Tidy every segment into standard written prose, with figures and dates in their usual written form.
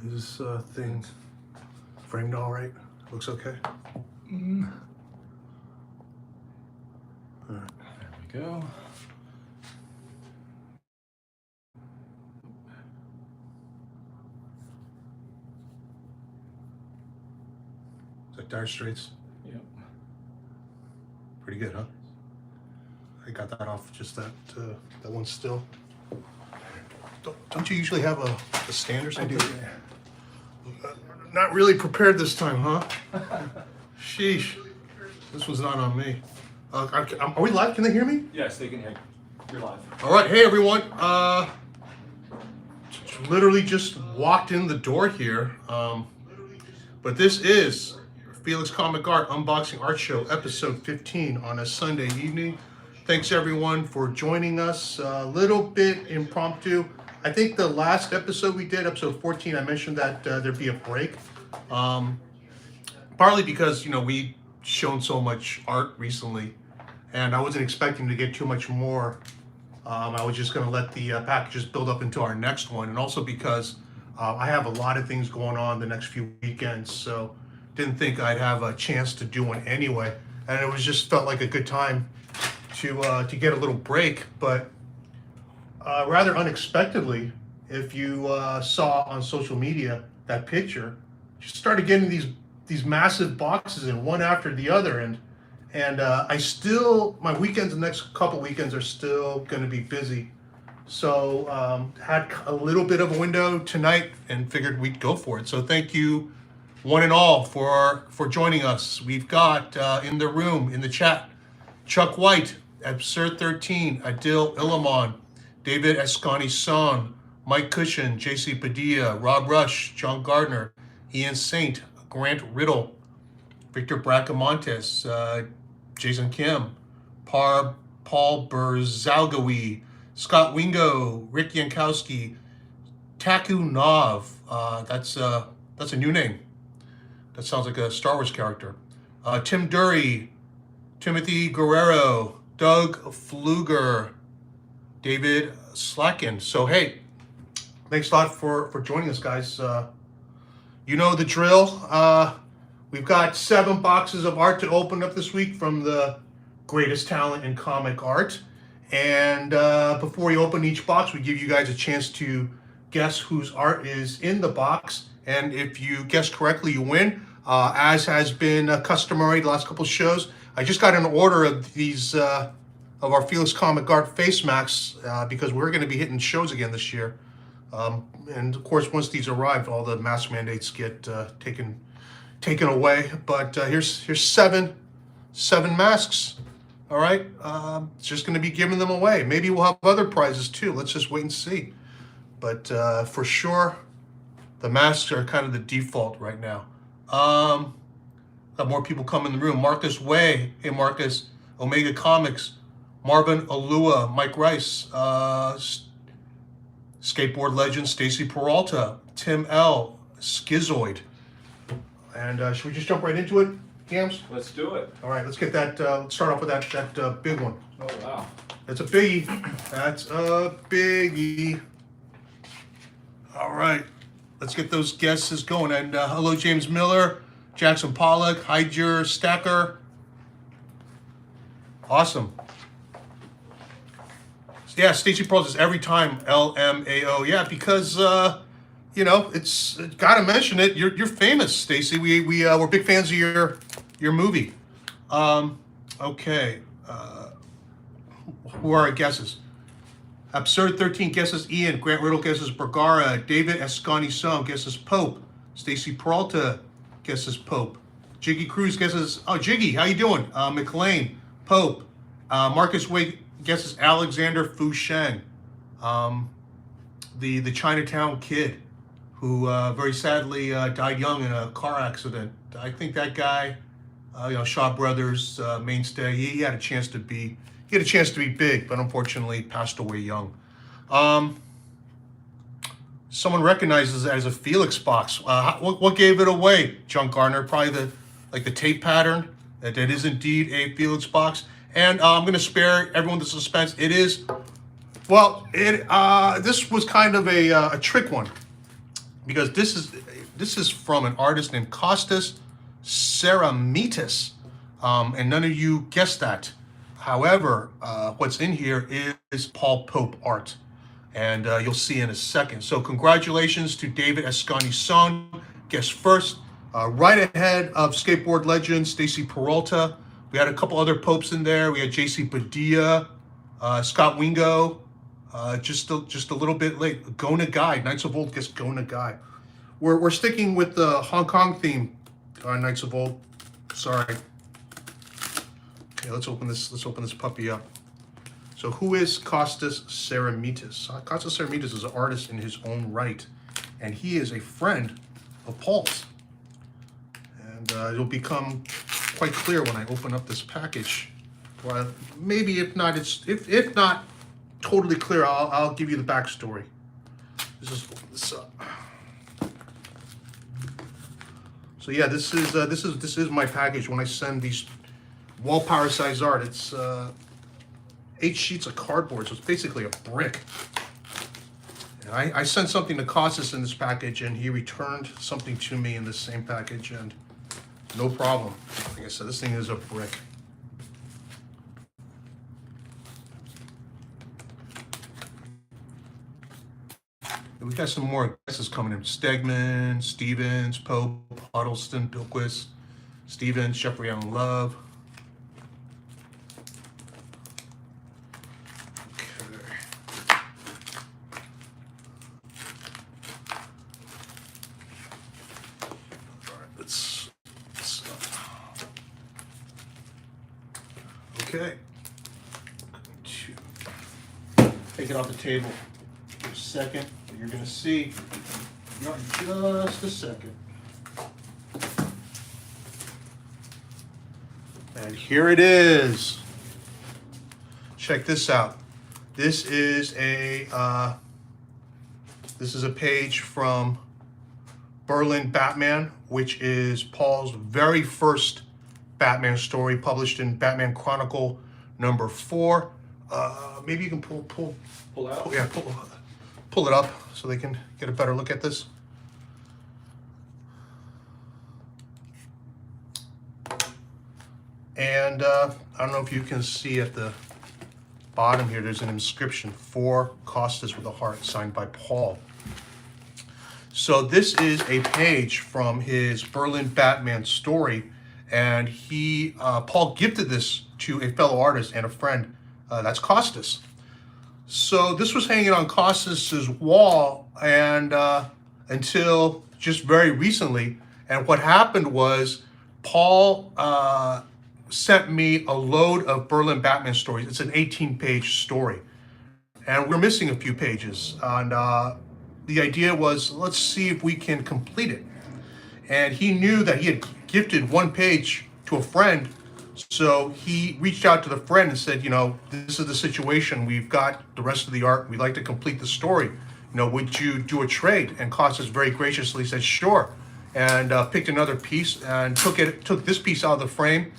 Is this thing framed all right? Looks okay? Mm. All right. There we go. Is that Dire Straits? Yep. Pretty good, huh? I got that off just that one still. Don't you usually have a stand or something? I do, yeah. Not really prepared this time, huh? Sheesh. This was not on me. Are we live? Can they hear me? Yes, they can hear you. You're live. All right. Hey, everyone. Literally just walked in the door here. But this is Felix Comic Art Unboxing Art Show, episode 15 on a Sunday evening. Thanks, everyone, for joining us. A little bit impromptu. I think the last episode we did, episode 14, I mentioned that there'd be a break. Partly because, you know, we've shown so much art recently, and I wasn't expecting to get too much more. I was just going to let the packages build up into our next one, and also because I have a lot of things going on the next few weekends, so didn't think I'd have a chance to do one anyway. And it was just felt like a good time to get a little break, but rather unexpectedly, if you saw on social media that picture, you started getting these massive boxes in one after the other, and I still, my weekends, the next couple weekends are still going to be busy, so had a little bit of a window tonight and figured we'd go for it. So thank you one and all for joining us. We've got in the room, in the chat, Chuck White, Absurd 13, Adil Illimon, David Escani-Son, Mike Cushion, JC Padilla, Rob Rush, John Gardner, Ian Saint, Grant Riddle, Victor Bracamontes, Jason Kim, Paul Berzalgawi, Scott Wingo, Rick Yankowski, Taku Nav, that's a new name. That sounds like a Star Wars character. Tim Dury, Timothy Guerrero, Doug Fluger, David Slacken. So hey, thanks a lot for joining us, guys. You know the drill. We've got 7 boxes of art to open up this week from the greatest talent in comic art. And before we open each box, we give you guys a chance to guess whose art is in the box. And if you guess correctly, you win. As has been customary the last couple of shows, I just got an order of these of our Felix Comic Art face masks because we're going to be hitting shows again this year. And of course, once these arrive, all the mask mandates get taken away. But here's 7 masks. All right, it's just going to be giving them away. Maybe we'll have other prizes too. Let's just wait and see. But for sure, the masks are kind of the default right now. Got more people coming in the room. Marcus Way, hey Marcus, Omega Comics, Marvin Alua, Mike Rice, skateboard legend Stacy Peralta, Tim L, Schizoid. And should we just jump right into it, Gams? Let's do it. All right, let's get that. Let's start off with that big one. Oh, wow. That's a biggie. That's a biggie. All right, let's get those guesses going. And hello, James Miller, Jackson Pollock, Hyder Stacker. Awesome. Yeah, Stacey Pearl says every time LMAO. Yeah, because you know, it's gotta mention it. You're famous, Stacey. We're big fans of your movie. Okay. Who are our guesses? Absurd 13 guesses Ian. Grant Riddle guesses Bergara. David Escani-Son guesses Pope. Stacy Peralta guesses Pope. Jiggy Cruz guesses, oh, Jiggy, how you doing? MacLean, Pope. Marcus Wade guesses Alexander Fu Sheng, the Chinatown kid who very sadly died young in a car accident. I think that guy, you know, Shaw Brothers mainstay. He had a chance to be big, but unfortunately passed away young. Someone recognizes it as a Felix box. What gave it away, John Gardner? Probably the tape pattern. That is indeed a Felix box. And I'm going to spare everyone the suspense. It is, well, this was kind of a trick one. because this is from an artist named Kostas Ceramitis, and none of you guessed that. However, what's in here is Paul Pope art, and you'll see in a second. So congratulations to David Escani-Son, guessed first, right ahead of skateboard legend Stacy Peralta. We had a couple other Popes in there. We had J.C. Padilla, Scott Wingo, just a little bit late. Go Nagai, Knights of Old gets Go Nagai. We're sticking with the Hong Kong theme, Knights of Old. Sorry. Okay, let's open this puppy up. So who is Kostas Ceramitis? Kostas Ceramitis is an artist in his own right, and he is a friend of Paul's. And it'll become quite clear when I open up this package. Well, maybe if not totally clear, I'll give you the backstory. This is up. So yeah, this is my package when I send these wall power size art. It's 8 sheets of cardboard, so it's basically a brick. And I sent something to Kostas in this package, and he returned something to me in this same package, and no problem. Like I said, this thing is a brick. We got some more guesses coming in. Stegman, Stevens, Pope, Huddleston, Bilquist, Stevens, Jeffrey Allen Love. Okay. All right, let's okay. Take it off the table for a second. You're going to see in just a second. And here it is. Check this out. This is a page from Berlin Batman, which is Paul's very first Batman story, published in Batman Chronicle number 4. Maybe you can pull out. Yeah, pull it up so they can get a better look at this. And I don't know if you can see at the bottom here, there's an inscription, "For Kostas with a heart," signed by Paul. So this is a page from his Berlin Batman story, and Paul gifted this to a fellow artist and a friend, that's Kostas. So this was hanging on Kostas's wall and until just very recently. And what happened was Paul sent me a load of Berlin Batman stories. It's an 18-page story, and we're missing a few pages. And the idea was, let's see if we can complete it. And he knew that he had gifted one page to a friend. So he reached out to the friend and said, this is the situation. We've got the rest of the art. We'd like to complete the story. Would you do a trade? And Kostas very graciously said, sure. And picked another piece and took this piece out of the frame,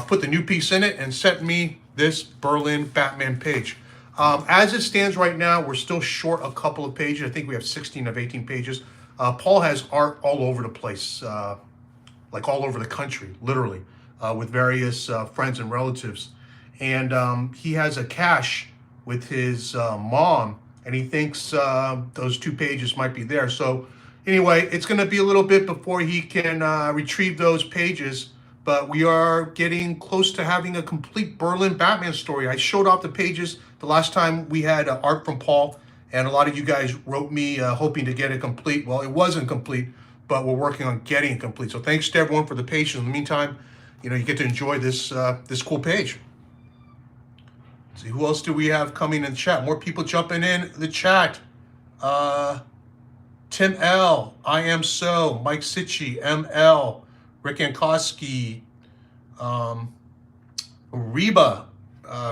put the new piece in it, and sent me this Berlin Batman page. As it stands right now, we're still short a couple of pages. I think we have 16 of 18 pages. Paul has art all over the place, like all over the country, literally. With various friends and relatives. And he has a cache with his mom, and he thinks those 2 pages might be there. So anyway, it's going to be a little bit before he can retrieve those pages, but we are getting close to having a complete Berlin Batman story. I showed off the pages the last time we had art from Paul, and a lot of you guys wrote me hoping to get it complete. Well, it wasn't complete, but we're working on getting it complete. So thanks to everyone for the patience. In the meantime, you get to enjoy this cool page. Let's see, who else do we have coming in the chat? More people jumping in the chat. Tim L, I Am So, Mike Sitchy, ML, Rick Ankowski, Reba.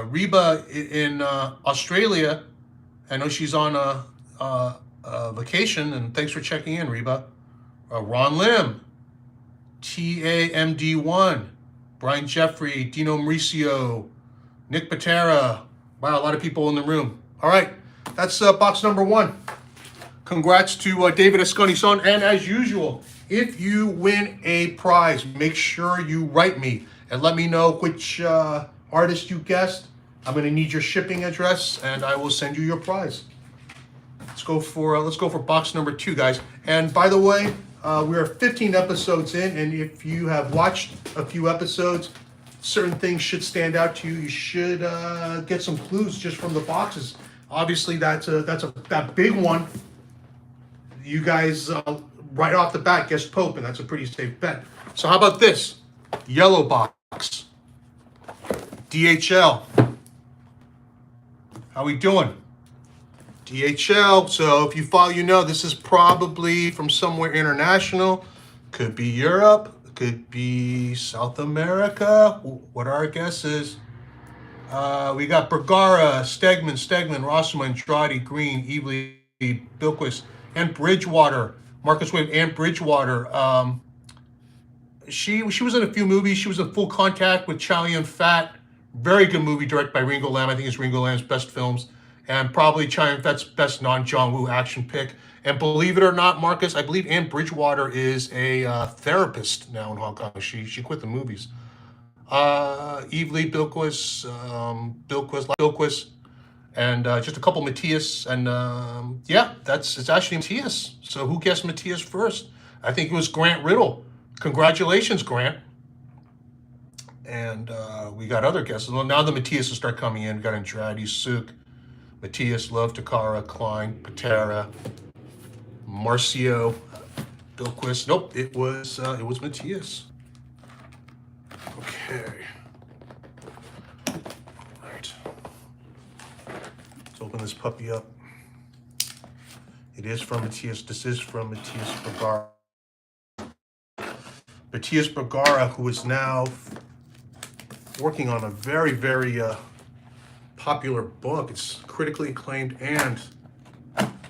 Reba in Australia. I know she's on a vacation, and thanks for checking in, Reba. Ron Lim, TAMD1, Brian Jeffrey, Dino Mauricio, Nick Patera. Wow, a lot of people in the room. All right, that's box number 1. Congrats to David Esconi-san. And as usual, if you win a prize, make sure you write me and let me know which artist you guessed. I'm going to need your shipping address, and I will send you your prize. Let's go for box number 2, guys. And by the way, we are 15 episodes in, and if you have watched a few episodes, certain things should stand out to you. You should get some clues just from the boxes. Obviously, that big one. You guys right off the bat guessed Pope, and that's a pretty safe bet. So how about this? Yellow box. DHL. How we doing? DHL. So if you follow, you know this is probably from somewhere international. Could be Europe. Could be South America. What are our guesses? We got Bergara, Stegman, Rossmo, Andrade, Green, Evely, Bilquist, and Bridgewater. Marcus Wade and Bridgewater. She was in a few movies. She was in Full Contact with Chow Yun-fat. Very good movie directed by Ringo Lam. I think it's Ringo Lam's best films. And probably Chow Yun-fat's best non-John Woo action pick. And believe it or not, Marcus, I believe Anne Bridgewater is a therapist now in Hong Kong. She quit the movies. Evely, Bilquist, and just a couple Matthias. And yeah, it's actually Matthias. So who guessed Matthias first? I think it was Grant Riddle. Congratulations, Grant. And we got other guesses. Well, now the Matthias will start coming in. We got Andrade, Suk, Matthias, Love, Takara, Klein, Patera, Marcio, Bilquist. Nope, it was Matthias. Okay. All right. Let's open this puppy up. It is from Matthias. This is from Matthias Bergara. Matthias Bergara, who is now working on a very, very popular book. It's critically acclaimed and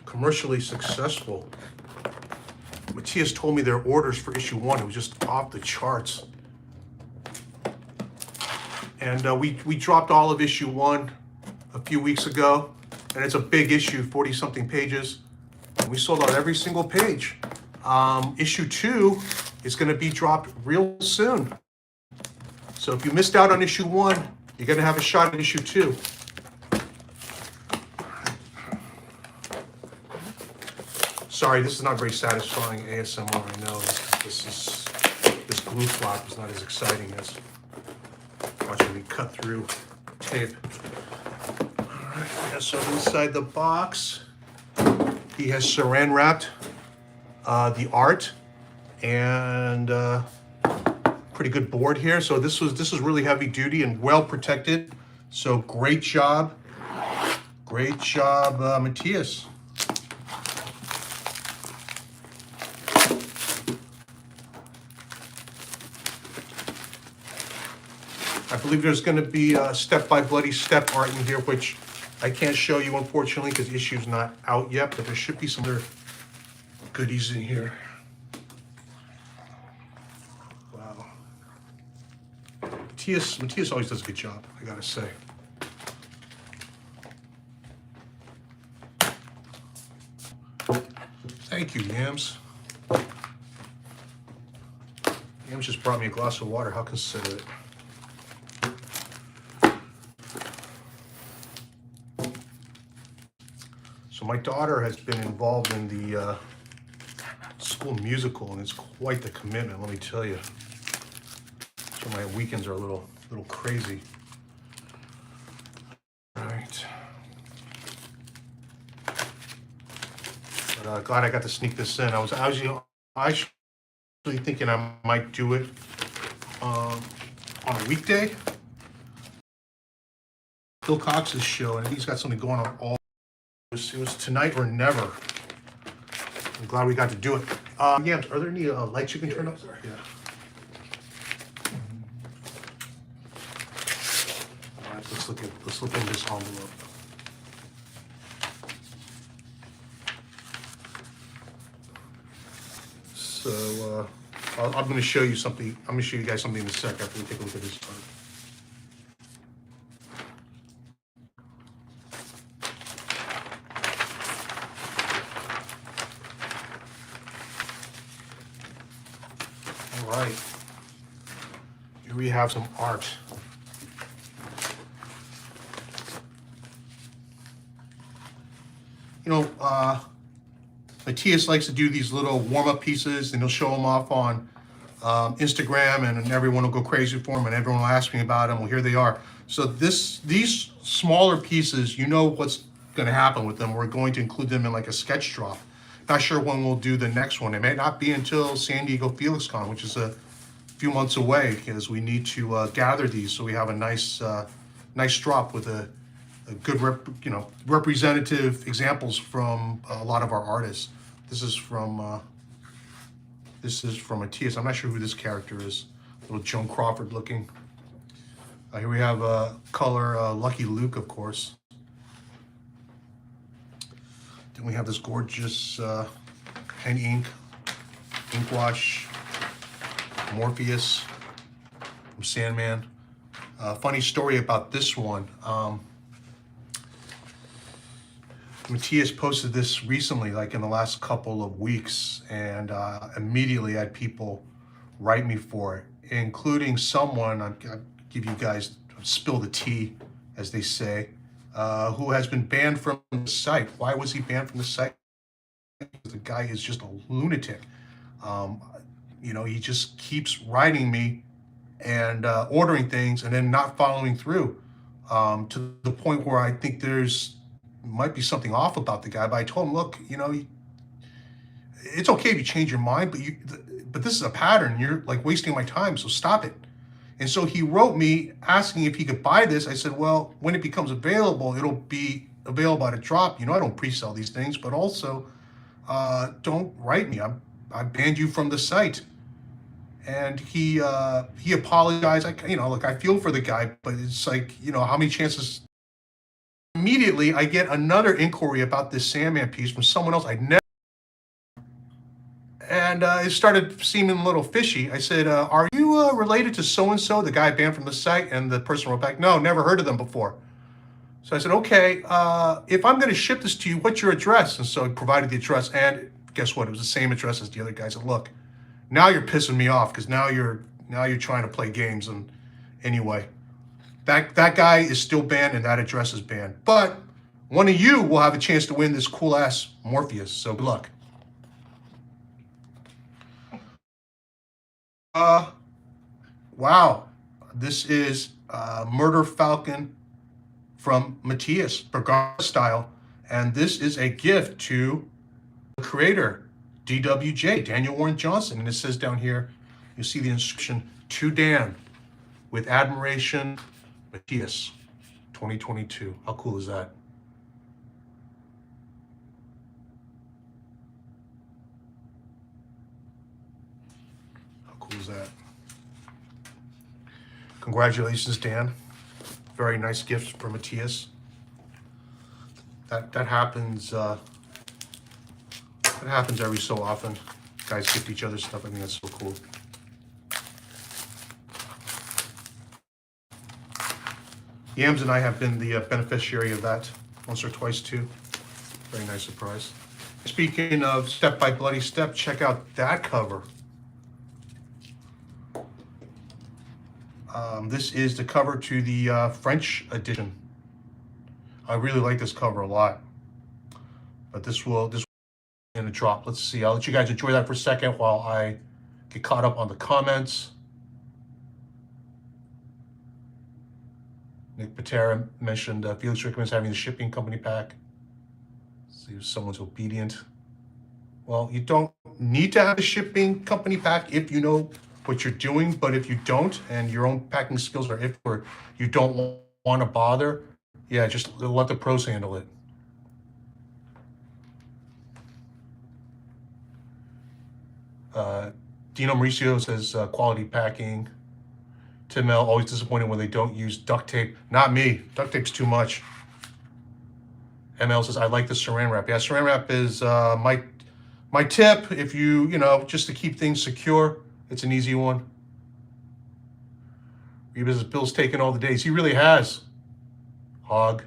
commercially successful. Matthias told me their orders for issue 1, it was just off the charts. And we dropped all of issue 1 a few weeks ago, and it's a big issue, 40-something pages. And we sold out every single page. Issue 2 is going to be dropped real soon. So if you missed out on issue 1, you're going to have a shot at issue 2. Sorry, this is not very satisfying ASMR. I know this glue flop is not as exciting as watching me cut through tape. All right, yeah, so inside the box, he has saran wrapped the art and pretty good board here. So this was really heavy duty and well protected. So great job, Matthias. I believe there's going to be Step by Bloody Step art in here, which I can't show you, unfortunately, because the issue's not out yet, but there should be some other goodies in here. Wow. Matthias always does a good job, I gotta say. Thank you, Yams. Yams just brought me a glass of water. How considerate. So my daughter has been involved in the school musical, and it's quite the commitment, let me tell you. So my weekends are a little crazy. All right. But glad I got to sneak this in. I was actually thinking I might do it on a weekday. Phil Cox's show, and he's got something going on all. It was tonight or never. I'm glad we got to do it. Yeah, are there any lights you can turn up? Yeah. All right, let's look in this envelope. So I'm going to show you something. I'm going to show you guys something in a sec after we take a look at this part. right. Here we have some art. You know, Matthias likes to do these little warm-up pieces, and he'll show them off on Instagram, and everyone will go crazy for them, and everyone will ask me about them. Well, here they are. So these smaller pieces, you know what's going to happen with them. We're going to include them in like a sketch drop. Not sure when we'll do the next one. It may not be until San Diego Felix Con, which is a few months away, because we need to gather these so we have a nice nice drop with a good representative examples from a lot of our artists. This is from Matthias. I'm not sure who this character is. Little Joan Crawford looking. Here we have color Lucky Luke, of course. Then we have this gorgeous pen ink wash Morpheus from Sandman. Funny story about this one. Matthias posted this recently, like in the last couple of weeks, and immediately had people write me for it, including someone, I'll give you guys, spill the tea, as they say, who has been banned from the site. Why was he banned from the site? The guy is just a lunatic. You know, he just keeps writing me and ordering things and then not following through, to the point where I think there's might be something off about the guy. But I told him, look, you know, it's okay if you change your mind, but this is a pattern. You're like wasting my time, so stop it. And so he wrote me asking if he could buy this. I said, well, when it becomes available, it'll be available at a drop. You know, I don't pre-sell these things, but also don't write me. I banned you from the site. And he apologized. Look, I feel for the guy, but it's like, you know, how many chances? Immediately, I get another inquiry about this Sandman piece from someone else I'd never. And it started seeming a little fishy. I said, are you related to so-and-so, the guy banned from the site? And the person wrote back, no, never heard of them before. So I said, okay, if I'm going to ship this to you, what's your address? And so I provided the address, and guess what? It was the same address as the other guy. I said, look, now you're pissing me off, because now you're trying to play games. And anyway, that guy is still banned, and that address is banned. But one of you will have a chance to win this cool-ass Morpheus, so good luck. Wow, this is Murder Falcon from Matthias, Bergara style, and this is a gift to the creator, DWJ, Daniel Warren Johnson, and it says down here, you see the inscription, to Dan, with admiration, Matthias, 2022. How cool is that? How cool is that? Congratulations, Dan. Very nice gift for Matthias. That happens. That happens every so often. Guys gift each other stuff. I think that's so cool. Yams and I have been the beneficiary of that once or twice too. Very nice surprise. Speaking of Step by Bloody Step, check out that cover. This is the cover to the French edition. I really like this cover a lot. But this will in a drop. Let's see. I'll let you guys enjoy that for a second while I get caught up on the comments. Nick Patera mentioned Felix recommends having the shipping company pack. See if someone's obedient. Well, you don't need to have a shipping company pack if you know what you're doing, but if you don't and your own packing skills are if or you don't want to bother, yeah, just let the pros handle it. Dino Mauricio says quality packing. Tim L, always disappointed when they don't use duct tape. Not me. Duct tape's too much. ML says, I like the saran wrap. Yeah, saran wrap is my tip if you know, just to keep things secure. It's an easy one. Reba says, Bill's taken all the days. He really has. Hog.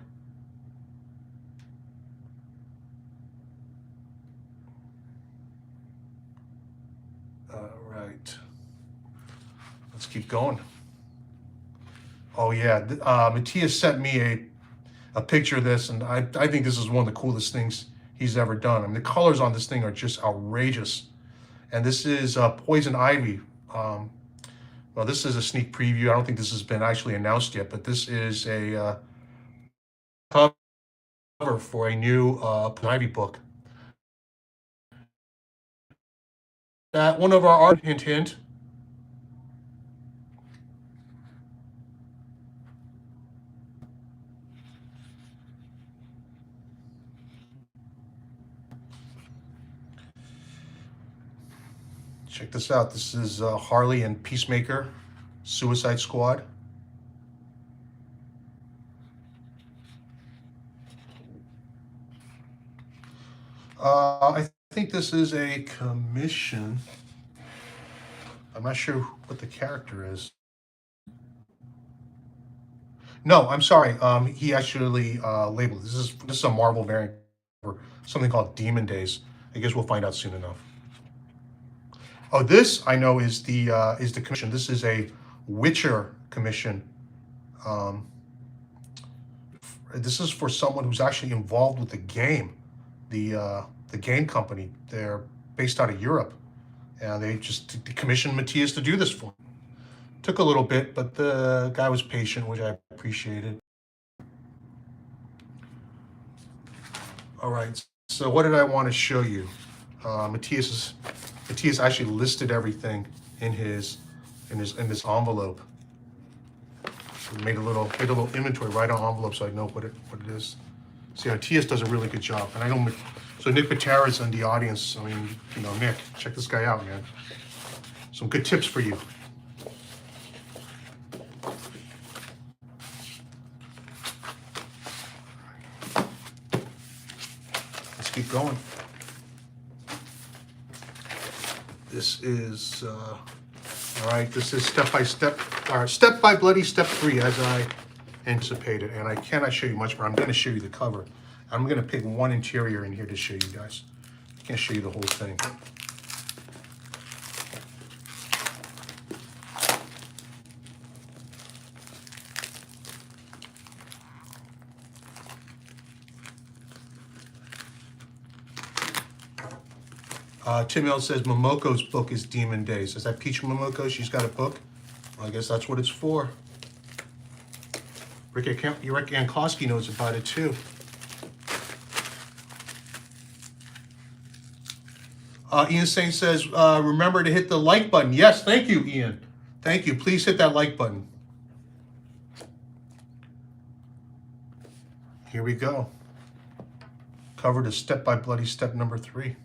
All right. Let's keep going. Oh yeah, Matthias sent me a picture of this, and I think this is one of the coolest things he's ever done. I mean, the colors on this thing are just outrageous. And this is Poison Ivy. Well, this is a sneak preview. I don't think this has been actually announced yet, but this is a cover for a new Poison Ivy book. That one of our art, hint, hint. Check this out. This is Harley and Peacemaker, Suicide Squad. I think this is a commission. I'm not sure what the character is. No, I'm sorry. He actually labeled this is a Marvel variant for something called Demon Days. I guess we'll find out soon enough. Oh, this I know is the commission. This is a Witcher commission. This is for someone who's actually involved with the game, the game company. They're based out of Europe, and they just commissioned Matthias to do this for them. Took a little bit, but the guy was patient, which I appreciated. All right, so what did I want to show you? Matthias actually listed everything in his envelope. We made a little inventory right on envelope, so I know what it is. See, Matthias does a really good job, and I know. So Nick Patera's in the audience. I mean, you know, Nick, check this guy out, man. Some good tips for you. Let's keep going. This is, all right, this is step by bloody step 3 as I anticipated. And I cannot show you much, but I'm gonna show you the cover. I'm gonna pick one interior in here to show you guys. I can't show you the whole thing. Tim L says Momoko's book is Demon Days. Is that Peach Momoko? She's got a book? Well, I guess that's what it's for. Rick Yankowski knows about it too. Ian Saint says, remember to hit the like button. Yes, thank you, Ian. Thank you. Please hit that like button. Here we go. Cover to step by bloody step number 3.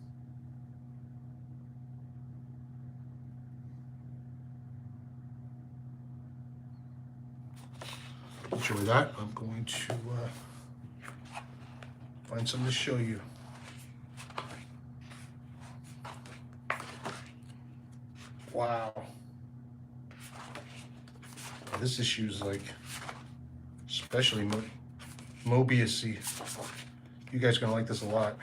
Enjoy that. I'm going to find something to show you. Wow. This issue is like, especially Mobius-y. You guys are gonna like this a lot.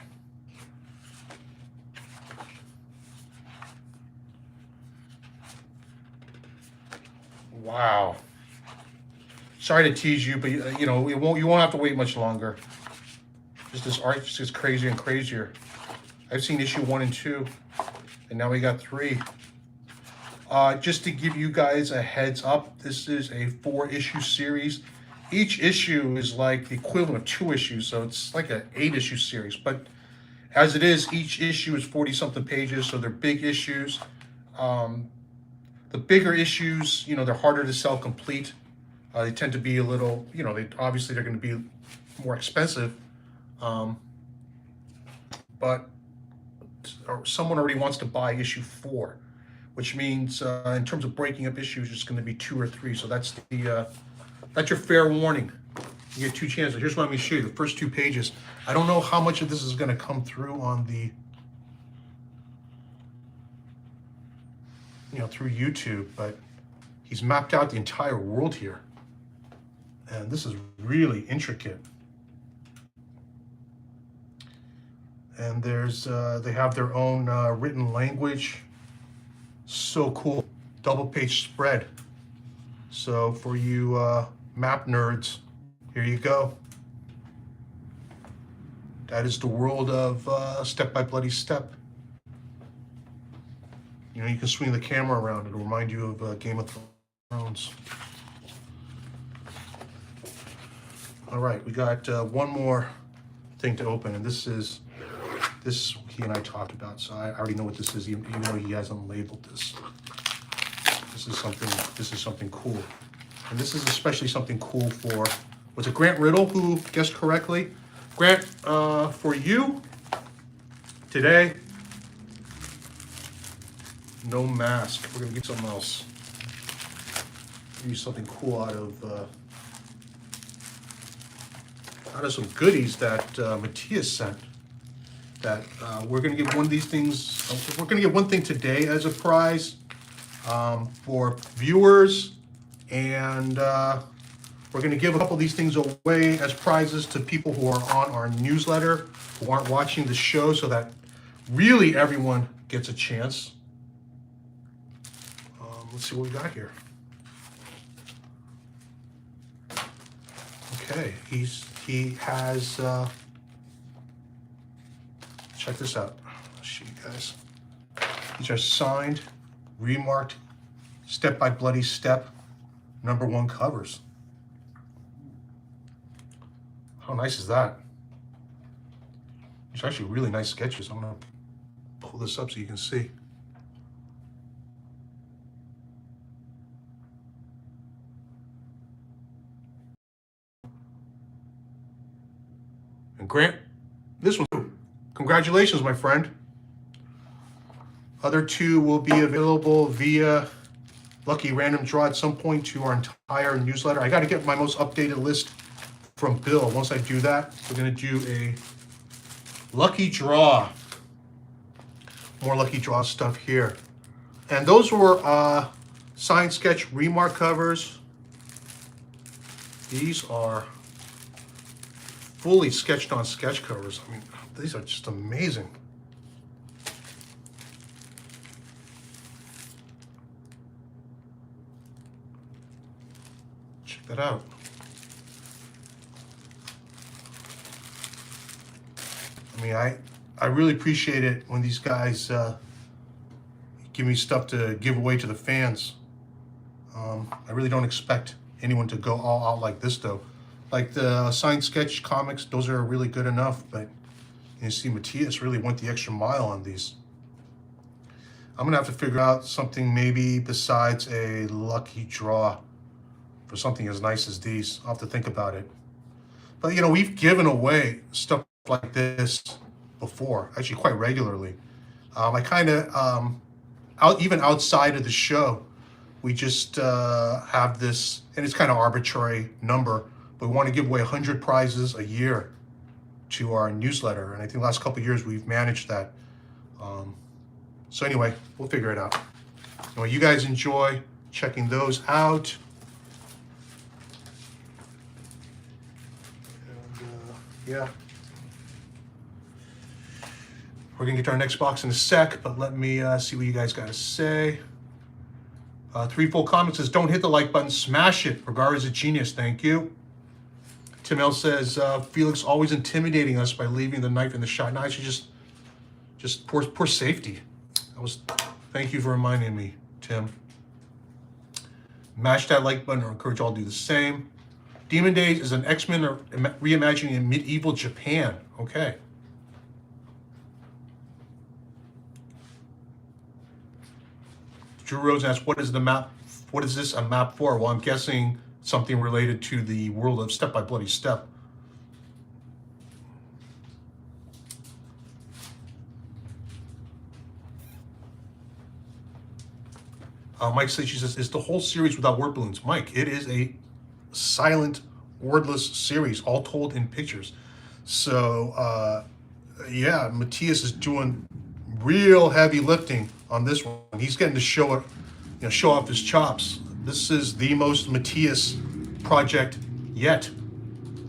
Wow. Sorry to tease you, but you know, you won't have to wait much longer. Just this art just gets crazier and crazier. I've seen issue 1 and 2, and now we got 3. Just to give you guys a heads up, this is a 4-issue series. Each issue is like the equivalent of 2 issues, so it's like an 8-issue series. But as it is, each issue is 40-something pages, so they're big issues. The bigger issues, you know, they're harder to sell complete. They tend to be a little, you know, they're going to be more expensive. But someone already wants to buy issue 4, which means in terms of breaking up issues, it's going to be 2 or 3. So that's your fair warning. You get 2 chances. Here's what I'm going to show you. The first 2 pages. I don't know how much of this is going to come through on the, you know, through YouTube, but he's mapped out the entire world here. And this is really intricate. And there's, they have their own written language. So cool. double page spread. So for you map nerds, here you go. That is the world of Step by Bloody Step. You know, you can swing the camera around. It'll remind you of Game of Thrones. All right, we got one more thing to open, and this he and I talked about, so I already know what this is, even though he hasn't labeled this. This is something cool, and this is especially something cool for, was it Grant Riddle who guessed correctly? Grant, for you today, no mask. We're gonna get something else. Use something cool out of some goodies that Matthias sent. That we're gonna give one of these things. We're gonna give one thing today as a prize for viewers, and we're gonna give a couple of these things away as prizes to people who are on our newsletter, who aren't watching the show, so that really everyone gets a chance. Let's see what we got here. Okay, he has, check this out. I'll show you guys. These are signed, remarked, Step by Bloody Step, #1 covers. How nice is that? These are actually really nice sketches. I'm gonna pull this up so you can see. And Grant, this one too. Congratulations, my friend. Other two will be available via lucky random draw at some point to our entire newsletter. I got to get my most updated list from Bill. Once I do that, we're going to do a lucky draw. More lucky draw stuff here. And those were signed sketch remark covers. These are fully sketched on sketch covers. I mean, these are just amazing. Check that out. I mean, I really appreciate it when these guys give me stuff to give away to the fans. I really don't expect anyone to go all out like this, though. Like the signed sketch comics, those are really good enough, but you see Matthias really went the extra mile on these. I'm gonna have to figure out something maybe besides a lucky draw for something as nice as these. I'll have to think about it. But you know, we've given away stuff like this before, actually quite regularly. I kind of, even outside of the show, we just have this, and it's kind of arbitrary number, but we want to give away 100 prizes a year to our newsletter. And I think the last couple of years we've managed that. So anyway, we'll figure it out. Anyway, you guys enjoy checking those out. And, yeah. We're gonna get to our next box in a sec, but let me see what you guys got to say. Threefold Comics says, don't hit the like button, smash it. Bergara is a genius, thank you. Tim L says, Felix always intimidating us by leaving the knife in the shot. No, I should just poor safety. Thank you for reminding me, Tim. Mash that like button or encourage all to do the same. Demon Days is an X-Men reimagining in medieval Japan. Okay. Drew Rose asks, what is this a map for? Well, I'm guessing something related to the world of Step by Bloody Step. Mike says, she says, is the whole series without word balloons? Mike, it is a silent, wordless series, all told in pictures. So, yeah, Matthias is doing real heavy lifting on this one. He's getting to show off his chops. This is the most Matthias project yet.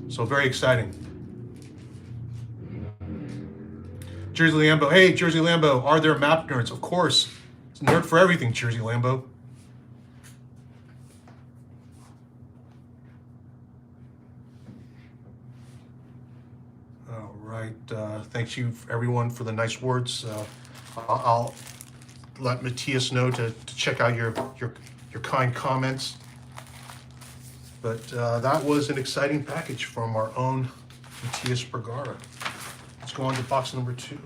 So very exciting. Jersey Lambo. Hey, Jersey Lambo, are there map nerds? Of course. It's a nerd for everything, Jersey Lambo. All right. Thank you, everyone, for the nice words. I'll let Matthias know to check out your kind comments. But that was an exciting package from our own Matthias Bergara. Let's go on to box number 2.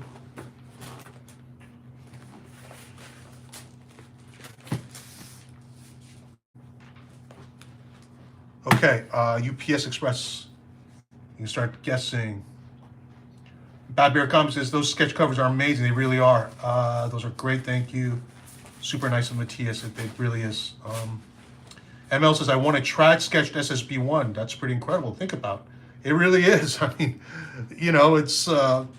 Okay, UPS Express. You can start guessing. Bad Bear Comics says those sketch covers are amazing. They really are. Those are great. Thank you. Super nice of Matthias. It really is. ML says I want a trad sketched SSB1. That's pretty incredible to think about. It really is. I mean, you know, it's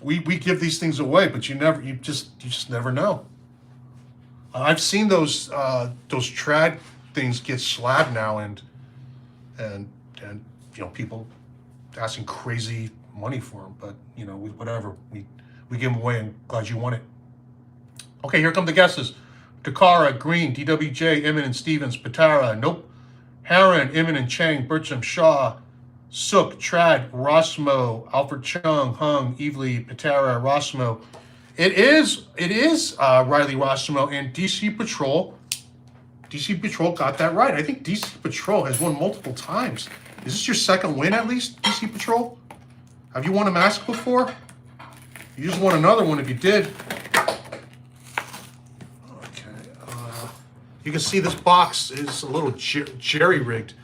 we give these things away, but you just never know. I've seen those trad things get slabbed now, and you know, people asking crazy money for them, but you know, whatever, we give them away, and glad you won it. Okay, here come the guesses. Takara, Green, DWJ, Imminent, Stevens, Patara, nope. Heron, Imminent, Chang, Bircham, Shaw, Sook, Trad, Rossmo, Alfred Chung, Hung, Evely, Patara, Rossmo. It is Riley Rossmo, and DC Patrol. DC Patrol got that right. I think DC Patrol has won multiple times. Is this your second win at least, DC Patrol? Have you won a mask before? You just won another one if you did. Okay. You can see this box is a little jerry-rigged.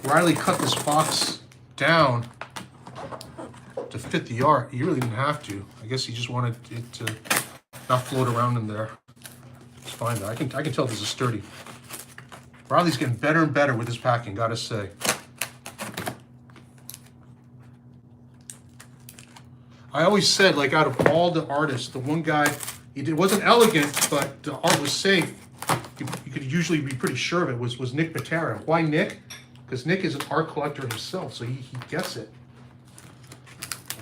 Riley cut this box down to fit the art. He really didn't have to. I guess he just wanted it to not float around in there. It's fine though. I can tell this is sturdy. Riley's getting better and better with his packing, gotta say. I always said, like, out of all the artists, the one guy, it wasn't elegant, but the art was safe. You could usually be pretty sure of it, was Nick Patera. Why Nick? Because Nick is an art collector himself, so he gets it.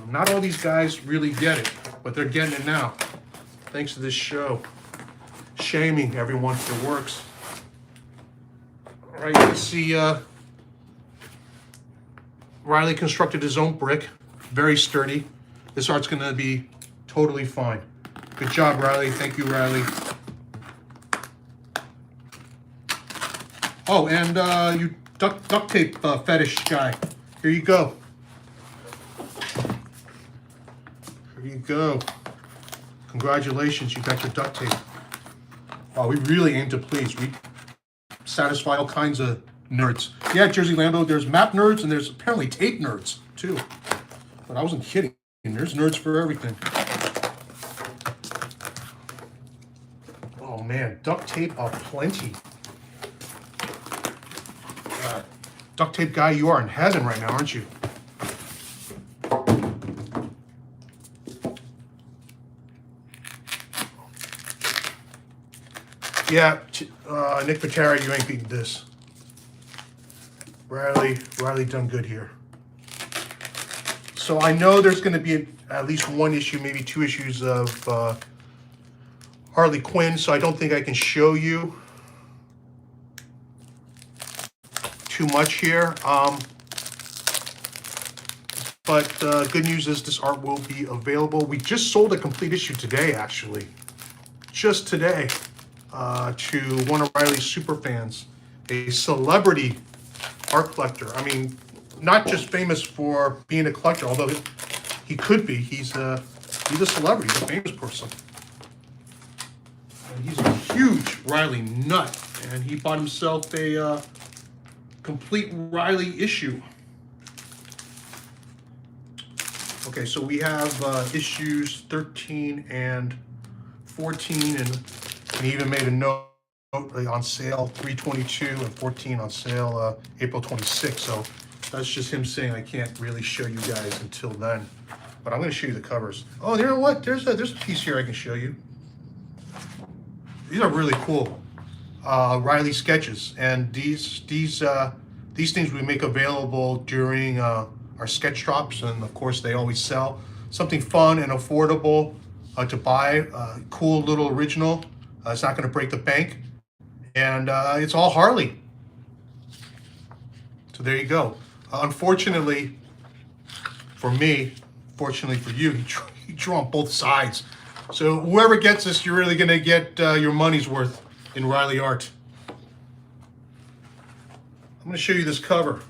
Not all these guys really get it, but they're getting it now. Thanks to this show. Shaming everyone for their works. All right, you can see Riley constructed his own brick. Very sturdy. This art's gonna be totally fine. Good job, Riley. Thank you, Riley. Oh, and you duct tape fetish guy. Here you go. Here you go. Congratulations, you got your duct tape. Oh, we really aim to please. We satisfy all kinds of nerds. Yeah, Jersey Lambo, there's map nerds and there's apparently tape nerds too. But I wasn't kidding. There's nerds for everything. Oh man, duct tape aplenty. Duct tape guy, you are in heaven right now, aren't you? Yeah, Nick Patera, you ain't beating this. Riley done good here. So I know there's going to be at least one issue, maybe 2 issues of Harley Quinn, so I don't think I can show you too much here. But good news is this art will be available. We just sold a complete issue today, actually. Just today. To one of Riley's super fans, a celebrity art collector. I mean, not just famous for being a collector, although he could be. He's a celebrity, he's a famous person. And he's a huge Riley nut, and he bought himself a complete Riley issue. Okay, so we have issues 13 and 14, and he even made a note on sale, 3/22 and 14 on sale April 26th. So that's just him saying I can't really show you guys until then. But I'm going to show you the covers. Oh, you know what? There's a piece here I can show you. These are really cool. Riley sketches, and these things we make available during our sketch drops, and of course they always sell. Something fun and affordable to buy. Cool little original. It's not going to break the bank, and it's all Harley. So there you go. Unfortunately for me, fortunately for you, he drew on both sides. So whoever gets this, you're really going to get your money's worth in Riley art. I'm going to show you this cover.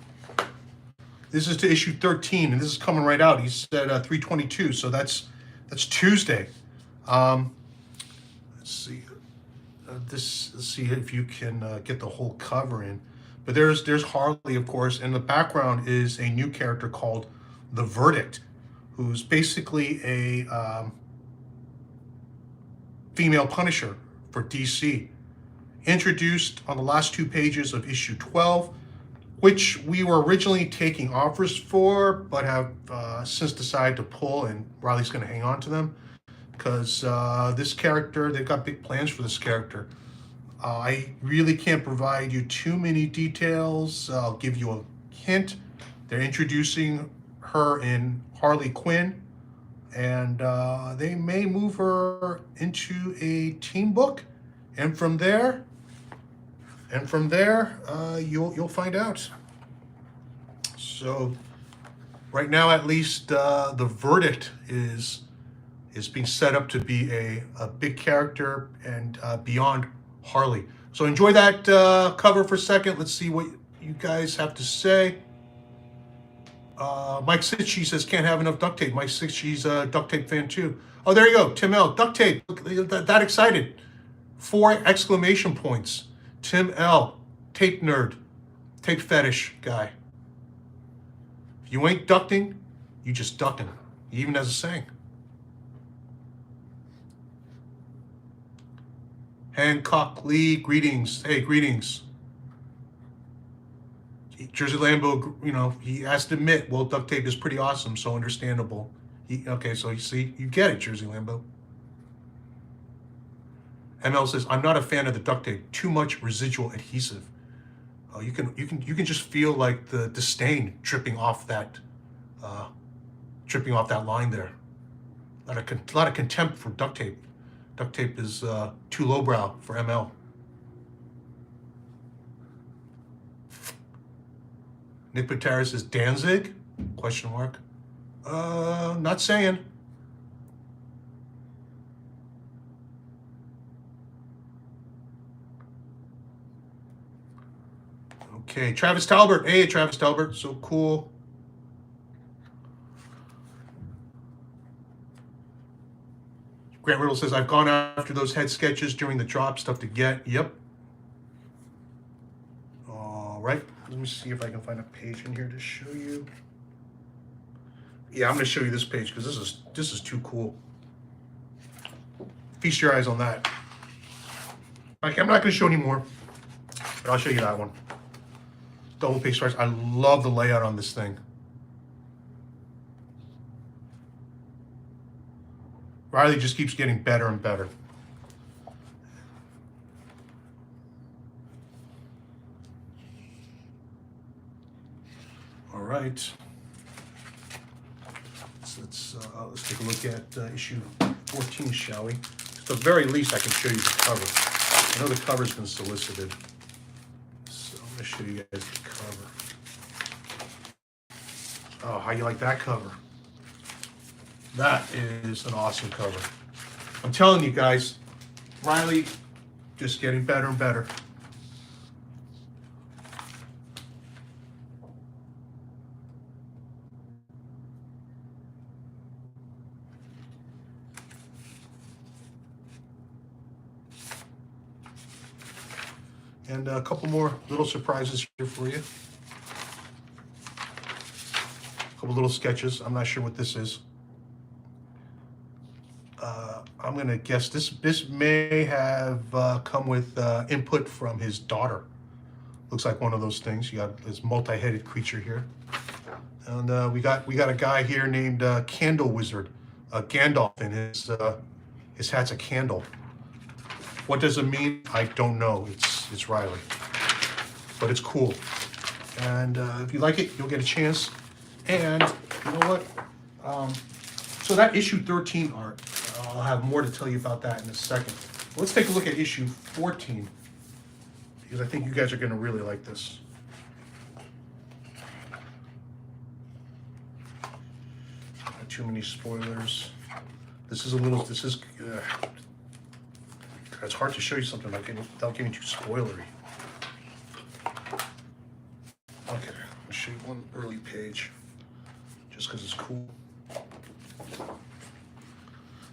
This is to issue 13, and this is coming right out. He said 3/22, so that's Tuesday. Let's see. Let's see if you can get the whole cover in. But there's Harley, of course, and the background is a new character called The Verdict, who's basically a female Punisher for DC. Introduced on the last 2 pages of issue 12, which we were originally taking offers for, but have since decided to pull, and Riley's going to hang on to them because this character, they've got big plans for this character. I really can't provide you too many details. I'll give you a hint. They're introducing her in Harley Quinn, and they may move her into a team book, and from there, you'll find out. So right now, at least, the Verdict is being set up to be a big character and beyond Harley. So enjoy that cover for a second. Let's see what you guys have to say. Mike Sitchy says can't have enough duct tape. Mike Sitchy's a duct tape fan too. Oh, there you go. Tim L. Duct tape. Look, that excited. 4 exclamation points. Tim L. Tape nerd. Tape fetish guy. If you ain't ducting, you just ducking. Even as a saying. Hancock Lee, greetings. Hey, greetings. Jersey Lambo, you know, he has to admit, well, duct tape is pretty awesome, so understandable. Okay, so you see, you get it, Jersey Lambo. ML says, I'm not a fan of the duct tape. Too much residual adhesive. Oh, you can just feel like the disdain dripping off that line there. A lot of contempt for duct tape. Duct tape is too lowbrow for ML. Nick Patera says Danzig? Question mark. Not saying. Okay, Travis Talbert. Hey, Travis Talbert, so cool. Grant Riddle says, I've gone after those head sketches during the drop, stuff to get. Yep. All right. Let me see if I can find a page in here to show you. Yeah, I'm going to show you this page because this is too cool. Feast your eyes on that. Okay, I'm not going to show any more, but I'll show you that one. Double page stars. I love the layout on this thing. Riley just keeps getting better and better. All right. So let's take a look at issue 14, shall we? At the very least, I can show you the cover. I know the cover's been solicited. So I'm going to show you guys the cover. Oh, how you like that cover? That is an awesome cover. I'm telling you guys, Riley just getting better and better. And a couple more little surprises here for you. A couple little sketches. I'm not sure what this is. I'm going to guess this may have come with input from his daughter. Looks like one of those things. You got this multi-headed creature here. And we got a guy here named Candle Wizard, Gandalf, and his hat's a candle. What does it mean? I don't know. It's Riley, but it's cool. And if you like it, you'll get a chance. And you know what? So that issue 13 art, I'll have more to tell you about that in a second. Let's take a look at issue 14, because I think you guys are going to really like this. too many spoilers. This is a little. This is. It's hard to show you something without getting too spoilery. Okay, I'll show you one early page, just because it's cool.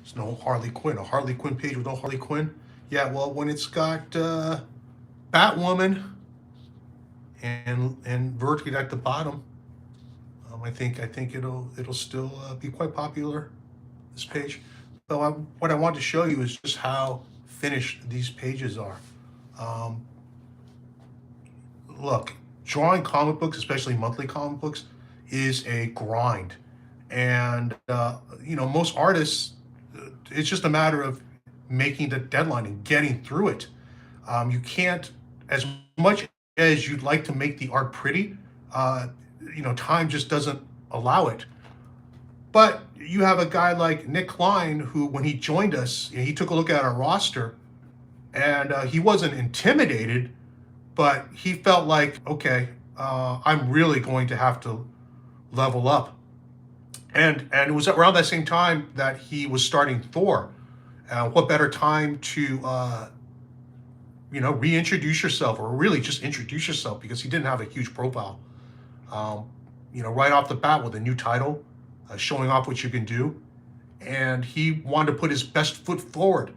There's no Harley Quinn. A Harley Quinn page with no Harley Quinn. Yeah, well, when it's got Batwoman and Vertigo at the bottom, I think it'll still be quite popular. This page. So what I want to show you is just how finished these pages are. Look, drawing comic books, especially monthly comic books, is a grind, and most artists, it's just a matter of making the deadline and getting through it. You can't, as much as you'd like to make the art pretty, time just doesn't allow it. But you have a guy like Nick Klein who, when he joined us, he took a look at our roster, and he wasn't intimidated, but he felt like, okay, I'm really going to have to level up. And it was around that same time that he was starting Thor. What better time to reintroduce yourself, or really just introduce yourself, because he didn't have a huge profile. Right off the bat with a new title, showing off what you can do. And he wanted to put his best foot forward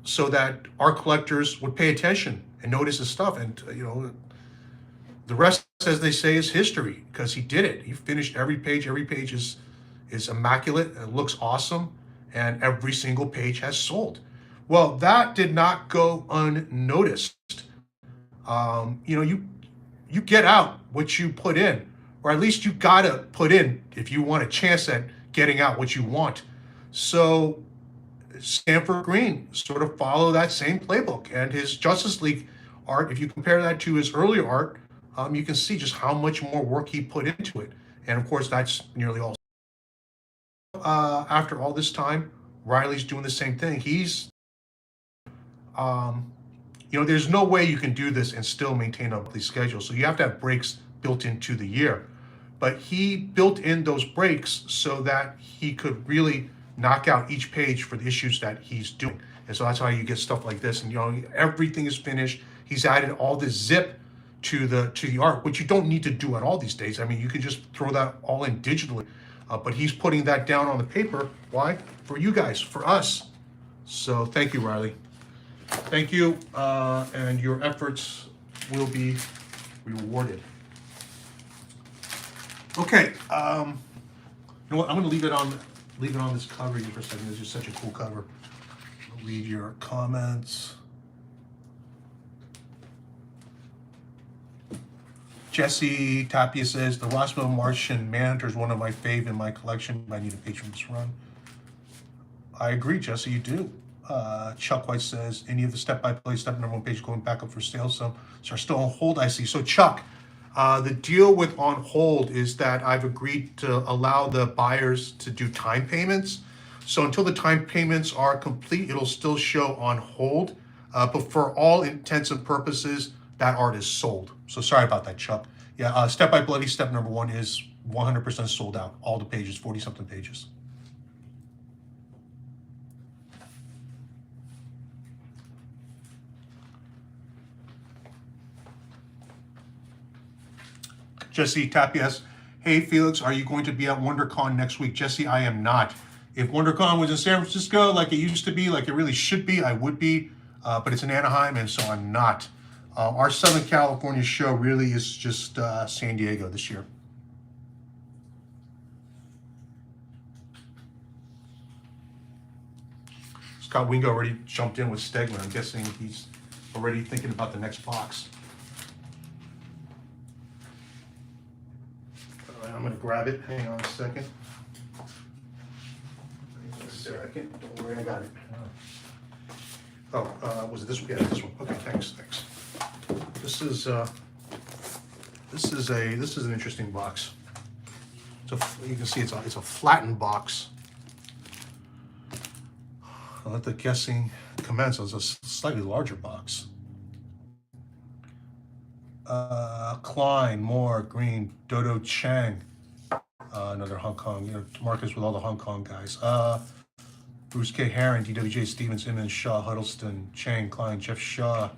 so that our collectors would pay attention and notice his stuff. And, the rest, as they say, is history, because he did it. He finished every page. Every page is immaculate. It looks awesome. And every single page has sold. Well, that did not go unnoticed. You get out what you put in, or at least you gotta put in if you want a chance at getting out what you want. So Stanford Green sort of followed that same playbook, and his Justice League art, if you compare that to his earlier art, you can see just how much more work he put into it. And of course, that's nearly all. After all this time, Riley's doing the same thing. He's, there's no way you can do this and still maintain a monthly schedule. So you have to have breaks built into the year. But he built in those breaks so that he could really knock out each page for the issues that he's doing. And so that's how you get stuff like this. And everything is finished. He's added all this zip to the art, which you don't need to do at all these days. I mean, you can just throw that all in digitally. But he's putting that down on the paper. Why? For you guys, for us. So thank you, Riley. Thank you, and your efforts will be rewarded. Okay, you know what? I'm going to leave it on this cover here for a second. It's just such a cool cover. I'll read your comments. Jesse Tapia says, the Rossmo Martian Manhunter is one of my fave in my collection. I need a page from this run. I agree, Jesse, you do. Chuck White says, any of the step-by-play, step number one page going back up for sale, some are still on hold, I see. So Chuck, the deal with on hold is that I've agreed to allow the buyers to do time payments. So until the time payments are complete, it'll still show on hold. But for all intents and purposes, that art is sold. So sorry about that, Chuck. Yeah, Step by Bloody step number one is 100% sold out. All the pages, 40-something pages. Jesse Tapias, hey Felix, are you going to be at WonderCon next week? Jesse, I am not. If WonderCon was in San Francisco like it used to be, like it really should be, I would be, but it's in Anaheim, and so I'm not. Our Southern California show really is just San Diego this year. Scott Wingo already jumped in with Stegman. I'm guessing he's already thinking about the next box. All right, I'm going to grab it. Hang on a second. Don't worry, I got it. Oh, was it this one? Yeah, this one. Okay, thanks. This is an interesting box. You can see it's a flattened box. I'll let the guessing commence. It's a slightly larger box. Klein, Moore, Green, Dodo Chang, Another Hong Kong, Marcus with all the Hong Kong guys. Bruce K. Herron, DWJ Stevens, Emmons, Shaw, Huddleston, Chang, Klein, Jeff Shaw.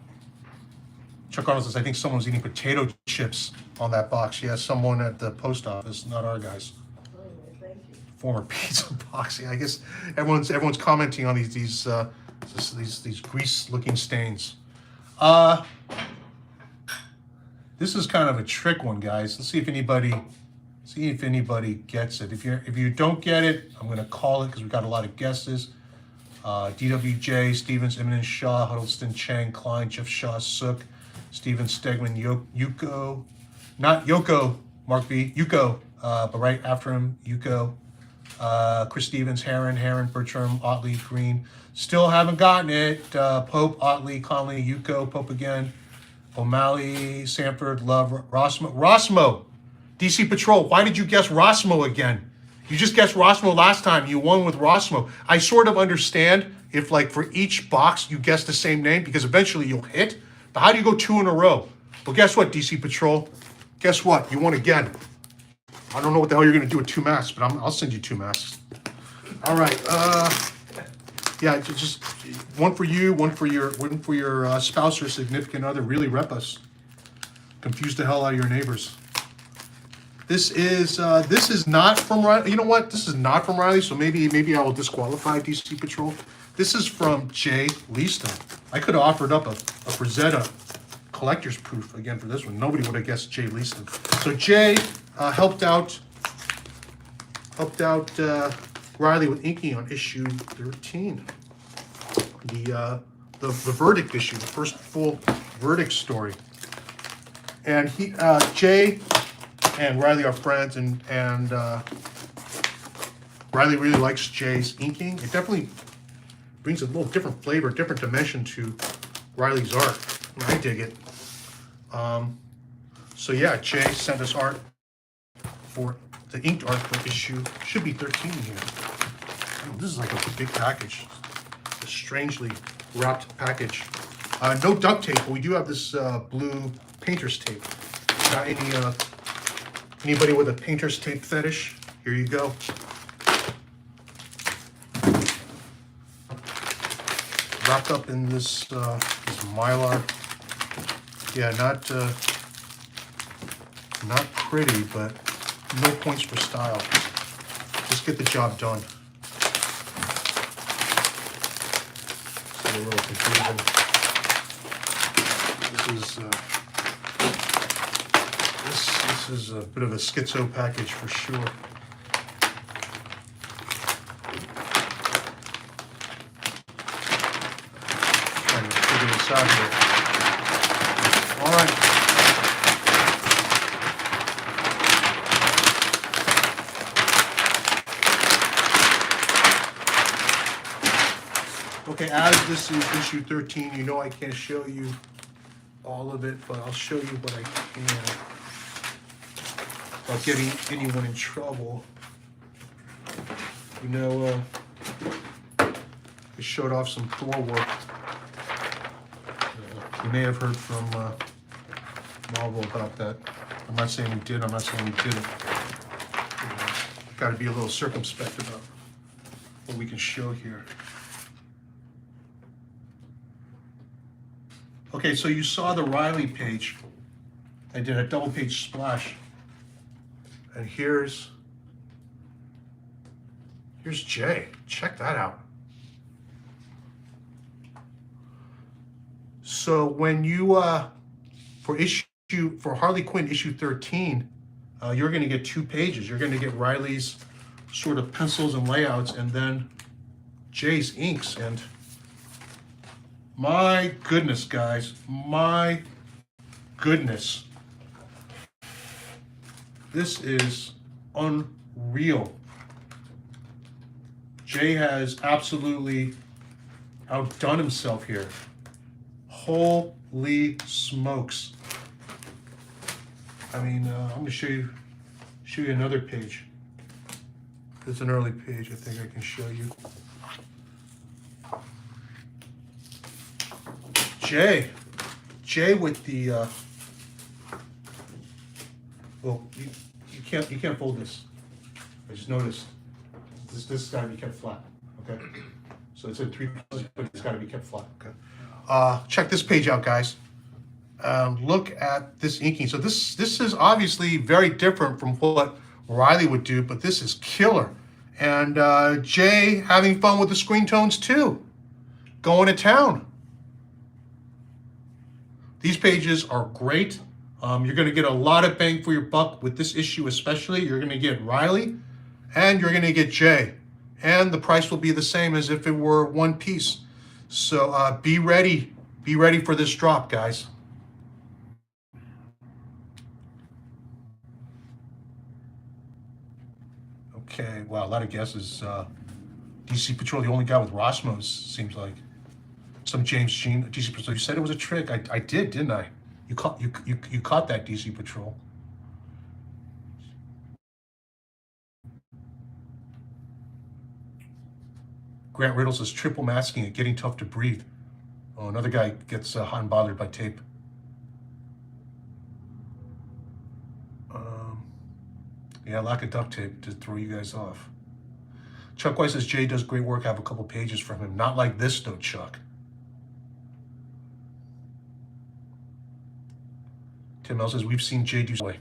Chuck Arnold says, I think someone's eating potato chips on that box. Yeah, someone at the post office, not our guys. Former pizza box. Yeah, I guess everyone's commenting on these grease-looking stains. This is kind of a trick one, guys. Let's see if anybody gets it. If you don't get it, I'm gonna call it because we've got a lot of guesses. DWJ, Stevens, Eminence, Shaw, Huddleston, Chang, Klein, Jeff Shaw, Sook, Stevens, Stegman, Yuko, not Yoko, Mark B, Yuko, but right after him, Yuko, Chris Stevens, Herron, Bertram, Otley, Green. Still haven't gotten it. Pope, Otley, Conley, Yuko, Pope again, O'Malley, Sanford, Love, Rossmo, DC Patrol. Why did you guess Rossmo again? You just guessed Rossmo last time. You won with Rossmo. I sort of understand if, like, for each box you guess the same name because eventually you'll hit. But how do you go 2 in a row? Well, guess what, DC Patrol? Guess what? You won again. I don't know what the hell you're gonna do with 2 masks, but I'll send you 2 masks. All right. Yeah, just one for you, one for your spouse or significant other. Really rep us. Confuse the hell out of your neighbors. This is not from Riley. You know what? This is not from Riley, so maybe I will disqualify DC Patrol. This is from Jay Leeson. I could have offered up a Frazetta collector's proof again for this one. Nobody would have guessed Jay Leeson. So Jay helped out Riley with inking on issue 13. The verdict issue, the first full verdict story. And Jay and Riley are friends, and Riley really likes Jay's inking. It definitely brings a little different flavor, different dimension to Riley's art. I dig it. So yeah, Jay sent us art for the inked art for issue, should be 13 here. This is like a big package, a strangely wrapped package. No duct tape, but we do have this blue painter's tape. Got anybody with a painter's tape fetish? Here you go. Wrapped up in this mylar. Yeah, not pretty, but no points for style. Just get the job done. It's a little confusing. This is a bit of a schizo package for sure. Trying to figure this out here. All right. Okay, as this is issue 13, you know I can't show you all of it, but I'll show you what I can without getting anyone in trouble. You know, I showed off some Thor work. You may have heard from Marvel about that. I'm not saying we did, I'm not saying we didn't. Got to be a little circumspect about what we can show here. Okay, so you saw the Riley page. I did a double page splash. And here's Jay. Check that out. So when you for Harley Quinn issue 13, you're going to get 2 pages. You're going to get Riley's sort of pencils and layouts, and then Jay's inks. And my goodness, guys, my goodness. This is unreal. Jay has absolutely outdone himself here. Holy smokes. I mean, I'm going to show you another page. It's an early page I think I can show you. Jay with the well, you can't fold this. I just noticed this has got to be kept flat. Okay, so it's in 3 pieces, but it's got to be kept flat. Okay. Check this page out, guys. Look at this inking. So this is obviously very different from what Riley would do, but this is killer. And Jay having fun with the screen tones too, going to town. These pages are great. You're going to get a lot of bang for your buck with this issue especially. You're going to get Riley and you're going to get Jay. And the price will be the same as if it were one piece. So be ready. Be ready for this drop, guys. Okay, wow, a lot of guesses. DC Patrol, the only guy with Rossmo's, seems like. Some James Jean, DC Patrol. You said it was a trick. I did, didn't I? You caught that, DC Patrol. Grant Riddle says triple masking it, getting tough to breathe. Oh, another guy gets hot and bothered by tape. Yeah, lack of duct tape to throw you guys off. Chuck White says Jay does great work. I have a couple pages from him. Not like this though, Chuck. Tim L says we've seen Jay do way.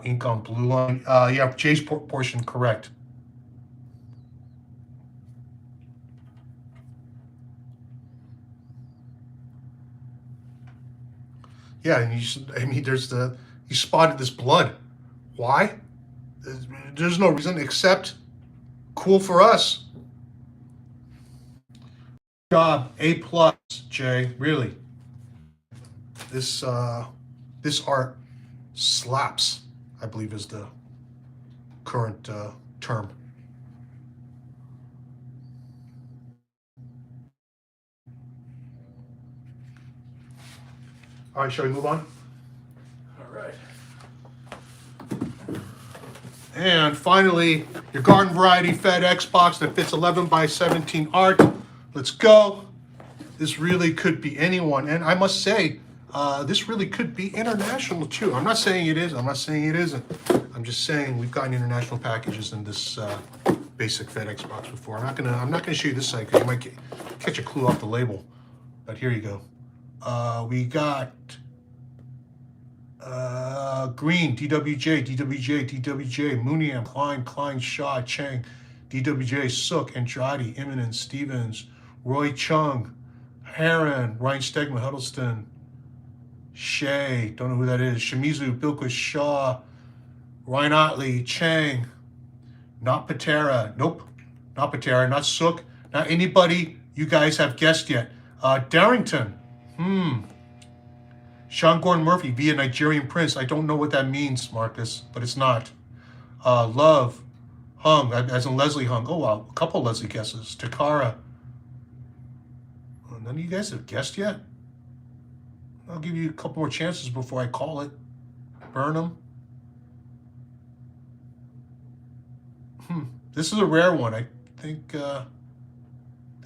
Ink on blue line. Yeah, Jay's portion correct. Yeah, and he spotted this blood. Why? There's no reason except cool for us. Job, A+, Jay, really. This art slaps, I believe is the current term. All right, shall we move on? All right. And finally, your garden variety FedEx box that fits 11 by 17 art. Let's go. This really could be anyone. And I must say, this really could be international too. I'm not saying it is. I'm not saying it isn't. I'm just saying we've gotten international packages in this basic FedEx box before. I'm not gonna show you this side because you might catch a clue off the label. But here you go. We got Green, DWJ, Muniam, Klein, Shaw, Chang, DWJ, Sook, Andrade, Imminent, Stevens, Roy Chung, Heron, Ryan Stegman, Huddleston, Shea, don't know who that is, Shimizu, Bilquist, Shaw, Ryan Otley, Chang, not Patera, nope, not Patera, not Sook, not anybody you guys have guessed yet. Darrington, Sean Gordon Murphy via Nigerian Prince. I don't know what that means, Marcus, but it's not. Love, Hung, as in Leslie Hung. Oh, wow, a couple Leslie guesses. Takara. None of you guys have guessed yet? I'll give you a couple more chances before I call it. Burnham. This is a rare one. I think I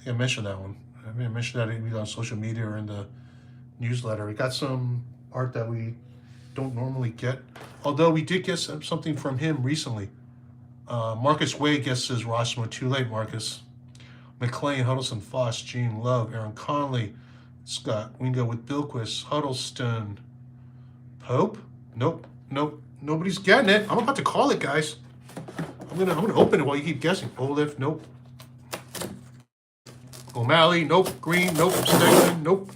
mentioned that one. I may have mentioned that either on social media or in the newsletter. We got some art that we don't normally get, although we did get something from him recently. Marcus Way guesses Rossmo. Too late, Marcus. MacLean, Huddleston, Foss, Gene Love, Aaron Conley, Scott Wingo with Bilquist, Huddleston, Pope. Nope, nobody's getting it. I'm about to call it, guys. I'm gonna open it while you keep guessing. Olif, nope. O'Malley, nope. Green, nope. Stegman, nope.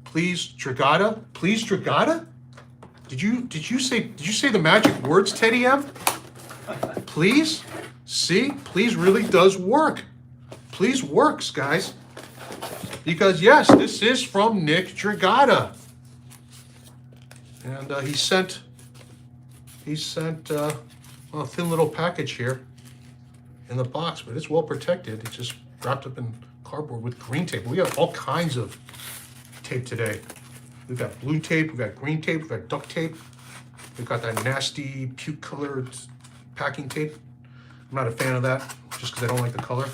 Please, Dragotta. Please, Dragotta. Did you say the magic words, Teddy M? Please? See? Please really does work. Please works, guys. Because yes, this is from Nick Dragotta. And he sent a thin little package here in the box, but it's well protected. It's just wrapped up in cardboard with green tape. We have all kinds of tape today. We've got blue tape, we've got green tape, we've got duct tape. We've got that nasty puke colored packing tape. I'm not a fan of that, just because I don't like the color.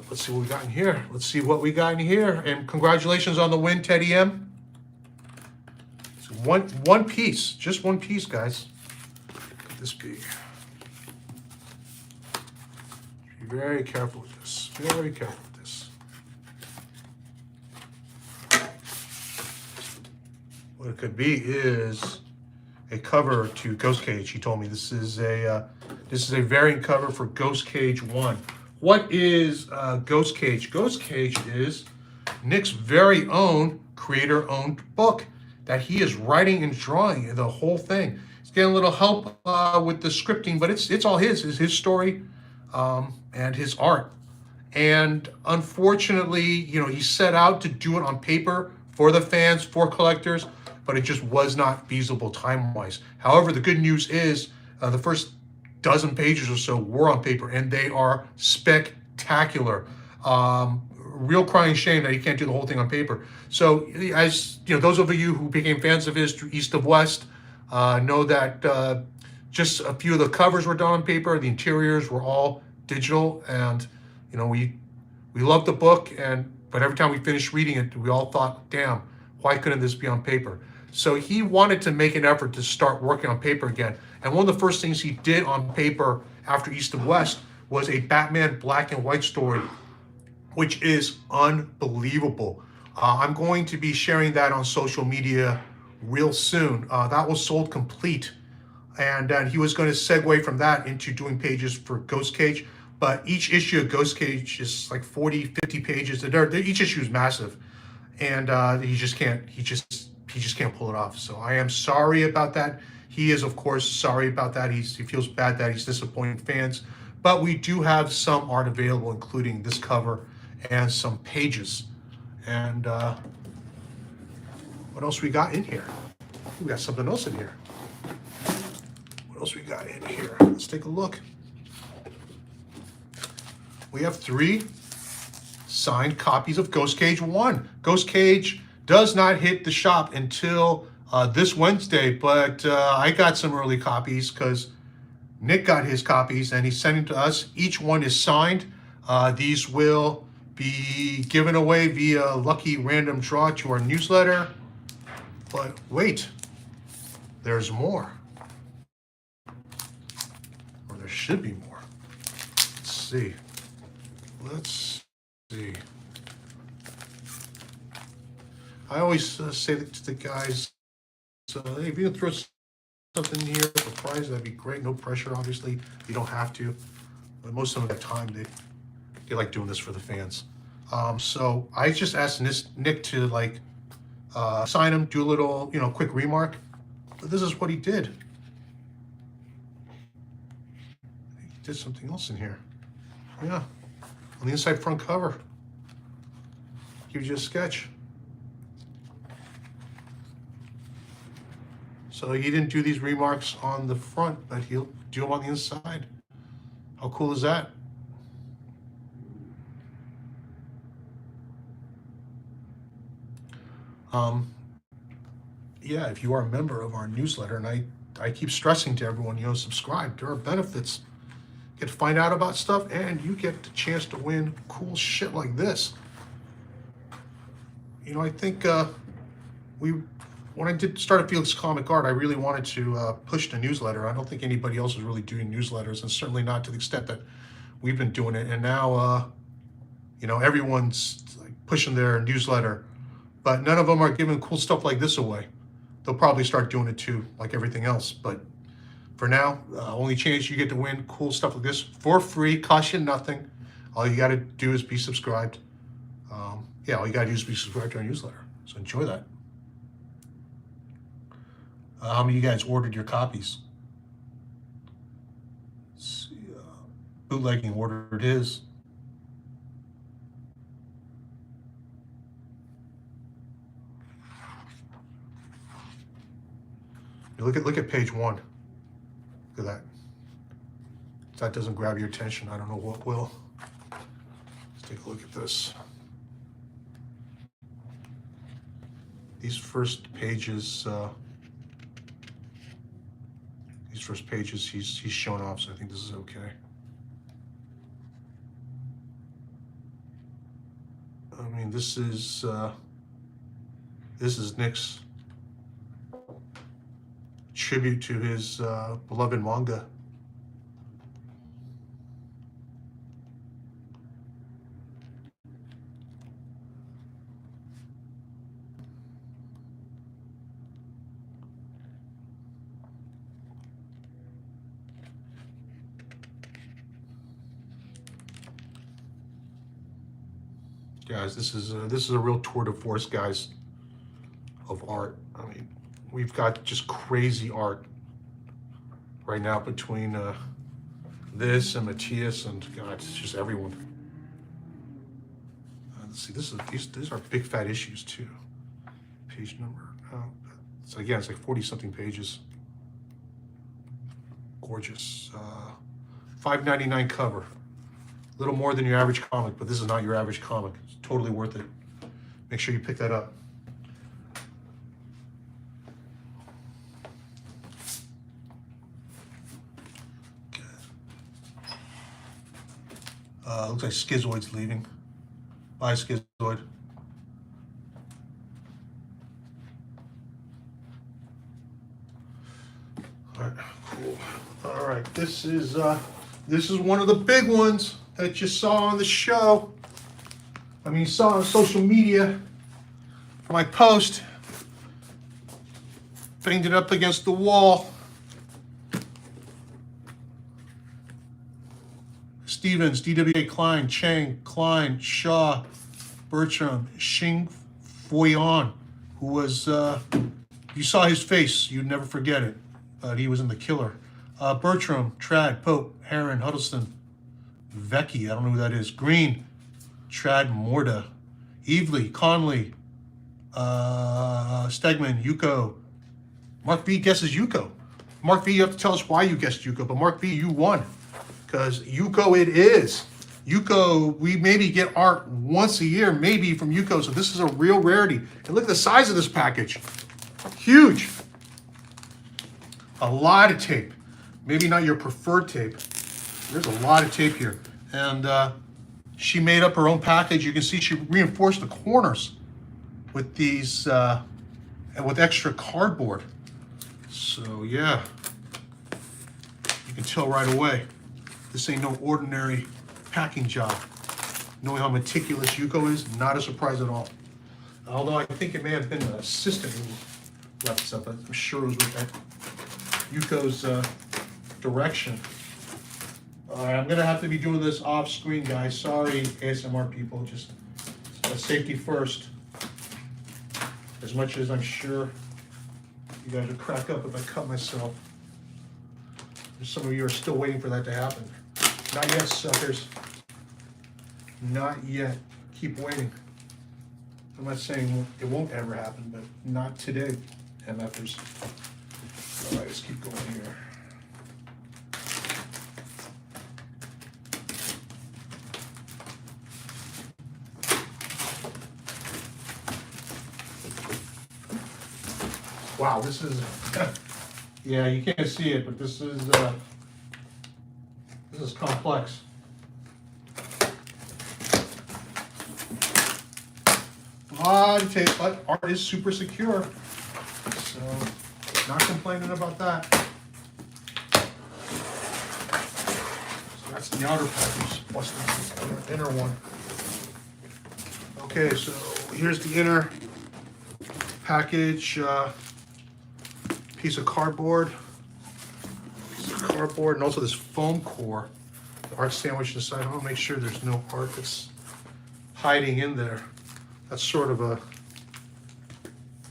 let's see what we got in here. Let's see what we got in here. And congratulations on the win, Teddy M. So one piece, just one piece, guys. Look at this be. Be very careful with this. Very careful with this. What it could be is a cover to Ghost Cage. He told me this is a variant cover for Ghost Cage 1. What is Ghost Cage? Ghost Cage is Nick's very own creator-owned book that he is writing and drawing the whole thing. He's getting a little help with the scripting, but it's all his. It's his story and his art. And unfortunately, you know, he set out to do it on paper for the fans, for collectors, but it just was not feasible time-wise. However, the good news is the first dozen pages or so were on paper, and they are spectacular. Real crying shame that he can't do the whole thing on paper. So, as you know, those of you who became fans of his through East of West know that just a few of the covers were done on paper. The interiors were all digital, and you know, we loved the book, but every time we finished reading it, we all thought, damn, why couldn't this be on paper? So he wanted to make an effort to start working on paper again. And one of the first things he did on paper after East of West was a Batman black and white story, which is unbelievable. I'm going to be sharing that on social media real soon. That was sold complete. And he was going to segue from that into doing pages for Ghost Cage. But each issue of Ghost Cage is like 40, 50 pages. Each issue is massive. And he just can't pull it off. So I am sorry about that. He is, of course, sorry about that. He feels bad that he's disappointing fans. But we do have some art available, including this cover and some pages. And what else we got in here? We got something else in here. What else we got in here? Let's take a look. We have 3 signed copies of Ghost Cage 1. Ghost Cage does not hit the shop until this Wednesday, but I got some early copies because Nick got his copies and he's sending to us. Each one is signed. These will be given away via lucky random draw to our newsletter. But wait, there's more. Or there should be more. Let's see. Let's see. I always say to the guys, hey, if you can throw something here for prize, that'd be great. No pressure, obviously. You don't have to. But most of the time, they like doing this for the fans. So I just asked Nick to like sign him, do a little, you know, quick remark. But this is what he did. He did something else in here. Yeah, on the inside front cover. Gives you a sketch. So he didn't do these remarks on the front, but he'll do them on the inside. How cool is that? Yeah, if you are a member of our newsletter, and I keep stressing to everyone, you know, subscribe. There are benefits. You get to find out about stuff, and you get the chance to win cool shit like this. You know, I think when I did start at Felix Comic Art, I really wanted to push the newsletter. I don't think anybody else was really doing newsletters, and certainly not to the extent that we've been doing it. And now, you know, everyone's like pushing their newsletter, but none of them are giving cool stuff like this away. They'll probably start doing it too, like everything else. But for now, only chance you get to win cool stuff like this for free, cost you nothing. All you got to do is be subscribed. Yeah, all you got to do is be subscribed to our newsletter. So enjoy that. How many of you guys ordered your copies? Let's see, Bootlegging ordered his. Look at page 1. Look at that. If that doesn't grab your attention, I don't know what will. Let's take a look at this. These first pages. He's shown off, so I think this is okay. And this is Nick's tribute to his beloved manga. Guys, this is a real tour de force, guys, of art. I mean, we've got just crazy art right now between this and Matthias, and God, it's just everyone. Let's see, these are big fat issues too. Page number. So again, it's like 40-something pages. Gorgeous. $5.99 cover. A little more than your average comic, but this is not your average comic. It's totally worth it. Make sure you pick that up. Looks like Schizoid's leaving. Bye, Schizoid. All right, cool. All right, this is one of the big ones that you saw on the show. I mean, you saw on social media for my post. Banged it up against the wall. Stevens, DWA, Klein, Chang, Klein, Shaw, Bertram, Xing Foyan, who was, you saw his face, you'd never forget it. He was in The Killer. Bertram, Trad, Pope, Heron, Huddleston, Vecchi, I don't know who that is. Green, Trad, Morda, Evely, Conley, Stegman, Yuko. Mark B guesses Yuko. Mark B, you have to tell us why you guessed Yuko, but Mark B, you won. Because Yuko it is. Yuko, we maybe get art once a year, maybe from Yuko, so this is a real rarity. And look at the size of this package. Huge. A lot of tape. Maybe not your preferred tape. There's a lot of tape here. And she made up her own package. You can see she reinforced the corners with these, and with extra cardboard. So yeah, you can tell right away. This ain't no ordinary packing job. Knowing how meticulous Yuko is, not a surprise at all. Although I think it may have been an assistant who left this up. I'm sure it was with Yuko's direction. I'm gonna have to be doing this off screen, guys. Sorry, ASMR people, just safety first. As much as I'm sure you guys would crack up if I cut myself. Some of you are still waiting for that to happen. Not yet, suckers. Not yet. Keep waiting. I'm not saying it won't ever happen, but not today, MFers. All right, let's keep going here. Wow, this is, yeah, you can't see it, but this is complex. A lot of tape, but art is super secure, so not complaining about that. So that's the outer package, plus the inner one. Okay, so here's the inner package. Piece of cardboard, and also this foam core, the art sandwich inside. I want to make sure there's no art that's hiding in there. That's sort of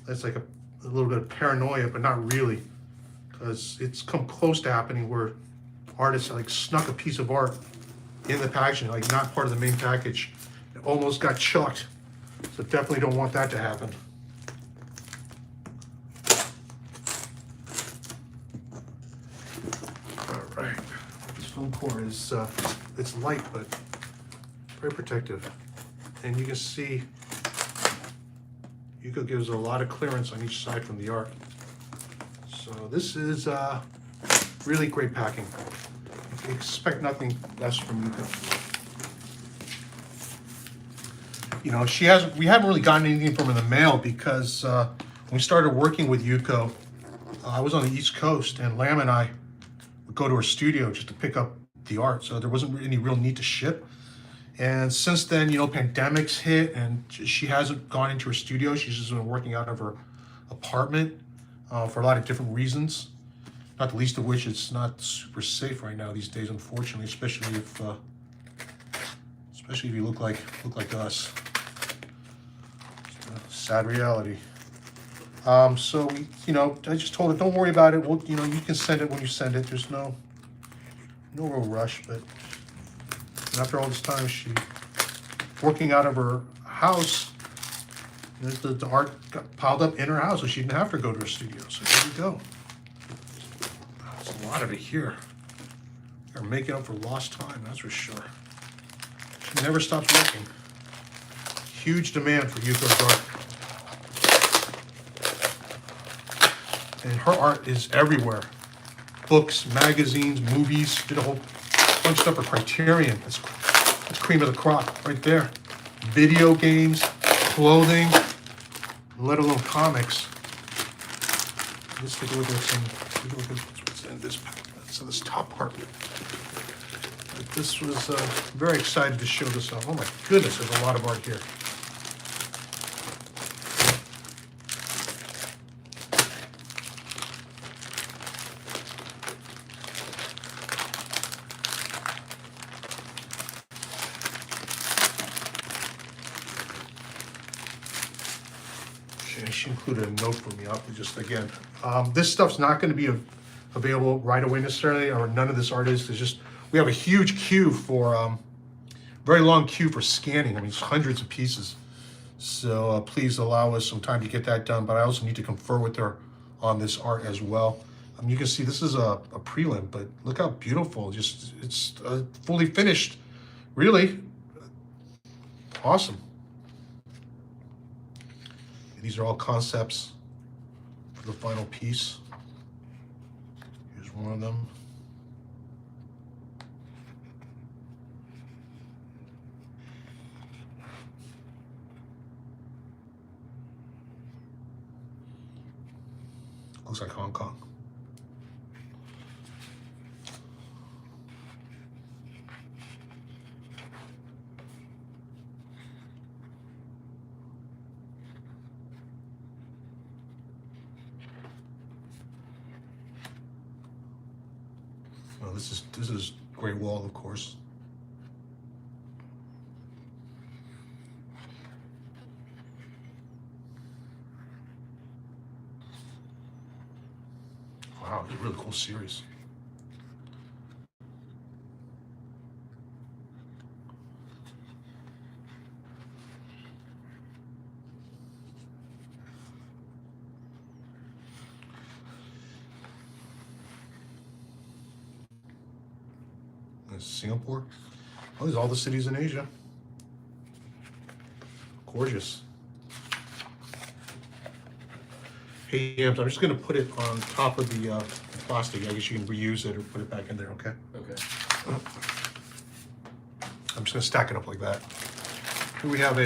that's like a little bit of paranoia, but not really, because it's come close to happening where artists like snuck a piece of art in the packaging, like not part of the main package. It almost got chucked, so definitely don't want that to happen. Foam core is it's light but very protective, and you can see Yuko gives a lot of clearance on each side from the art. So this is really great packing. You can expect nothing less from Yuko. you know, we haven't really gotten anything from her in the mail because when we started working with Yuko, I was on the East Coast, and Lam and I would go to her studio just to pick up the art, so there wasn't any real need to ship. And since then, you know, pandemics hit, and she hasn't gone into her studio. She's just been working out of her apartment for a lot of different reasons. Not the least of which, it's not super safe right now these days, unfortunately, especially if you look like us. It's a sad reality. So you know, I just told her, don't worry about it. Well, you know, you can send it when you send it. There's no real rush. But after all this time, she working out of her house. The art got piled up in her house, so she didn't have to go to her studio. So there you go. There's a lot of it here. They're making up for lost time, that's for sure. She never stops working. Huge demand for Yuko's art. And her art is everywhere. Books, magazines, movies, did a whole bunch of stuff for Criterion. That's cream of the crop right there. Video games, clothing, let alone comics. Let's take a look at what's in this pack. So this top part. But this was very excited to show this off. Oh my goodness, there's a lot of art here. She included a note for me. I'll just again, this stuff's not going to be available right away necessarily, or none of this art is. It's just we have a huge queue for very long queue for scanning. I mean, it's hundreds of pieces. So please allow us some time to get that done. But I also need to confer with her on this art as well. You can see this is a prelim, but look how beautiful! Just it's fully finished. Really awesome. These are all concepts for the final piece. Here's one of them. Looks like Hong Kong. Well, this is Great Wall, of course. Wow, it's a really cool series. Singapore. Oh, there's all the cities in Asia. Gorgeous. Hey, I'm just going to put it on top of the plastic. I guess you can reuse it or put it back in there, okay? Okay. I'm just going to stack it up like that. Here we have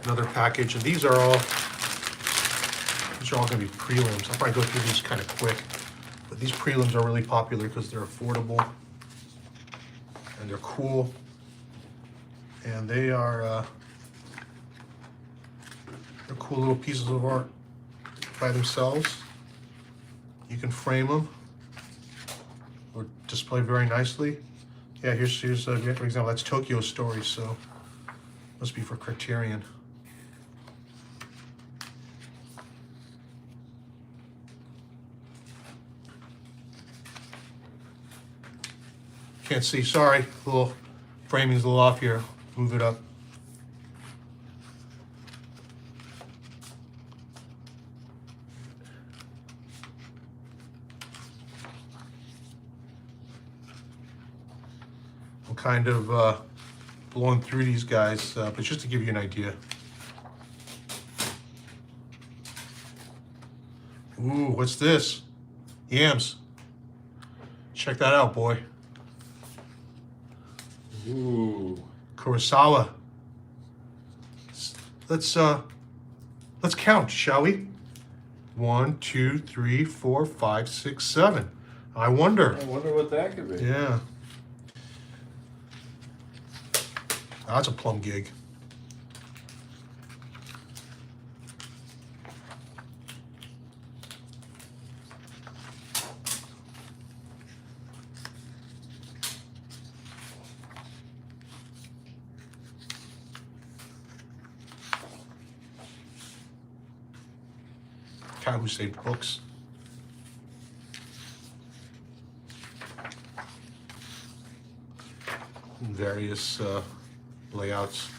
another package, and these are all going to be prelims. I'll probably go through these kind of quick, but these prelims are really popular because they're affordable. And they're cool, and they are they're cool little pieces of art by themselves. You can frame them or display very nicely. Yeah, here's for example, that's Tokyo Story, so must be for Criterion. Can't see, sorry. Little framing's a little off here. Move it up. I'm kind of blowing through these guys, but just to give you an idea. Ooh, what's this? Yams. Check that out, boy. Ooh. Kurosawa. let's count, shall we? 1, 2, 3, 4, 5, 6, 7. I wonder. I wonder what that could be. Yeah. That's a plum gig. Cat who saved books. Various layouts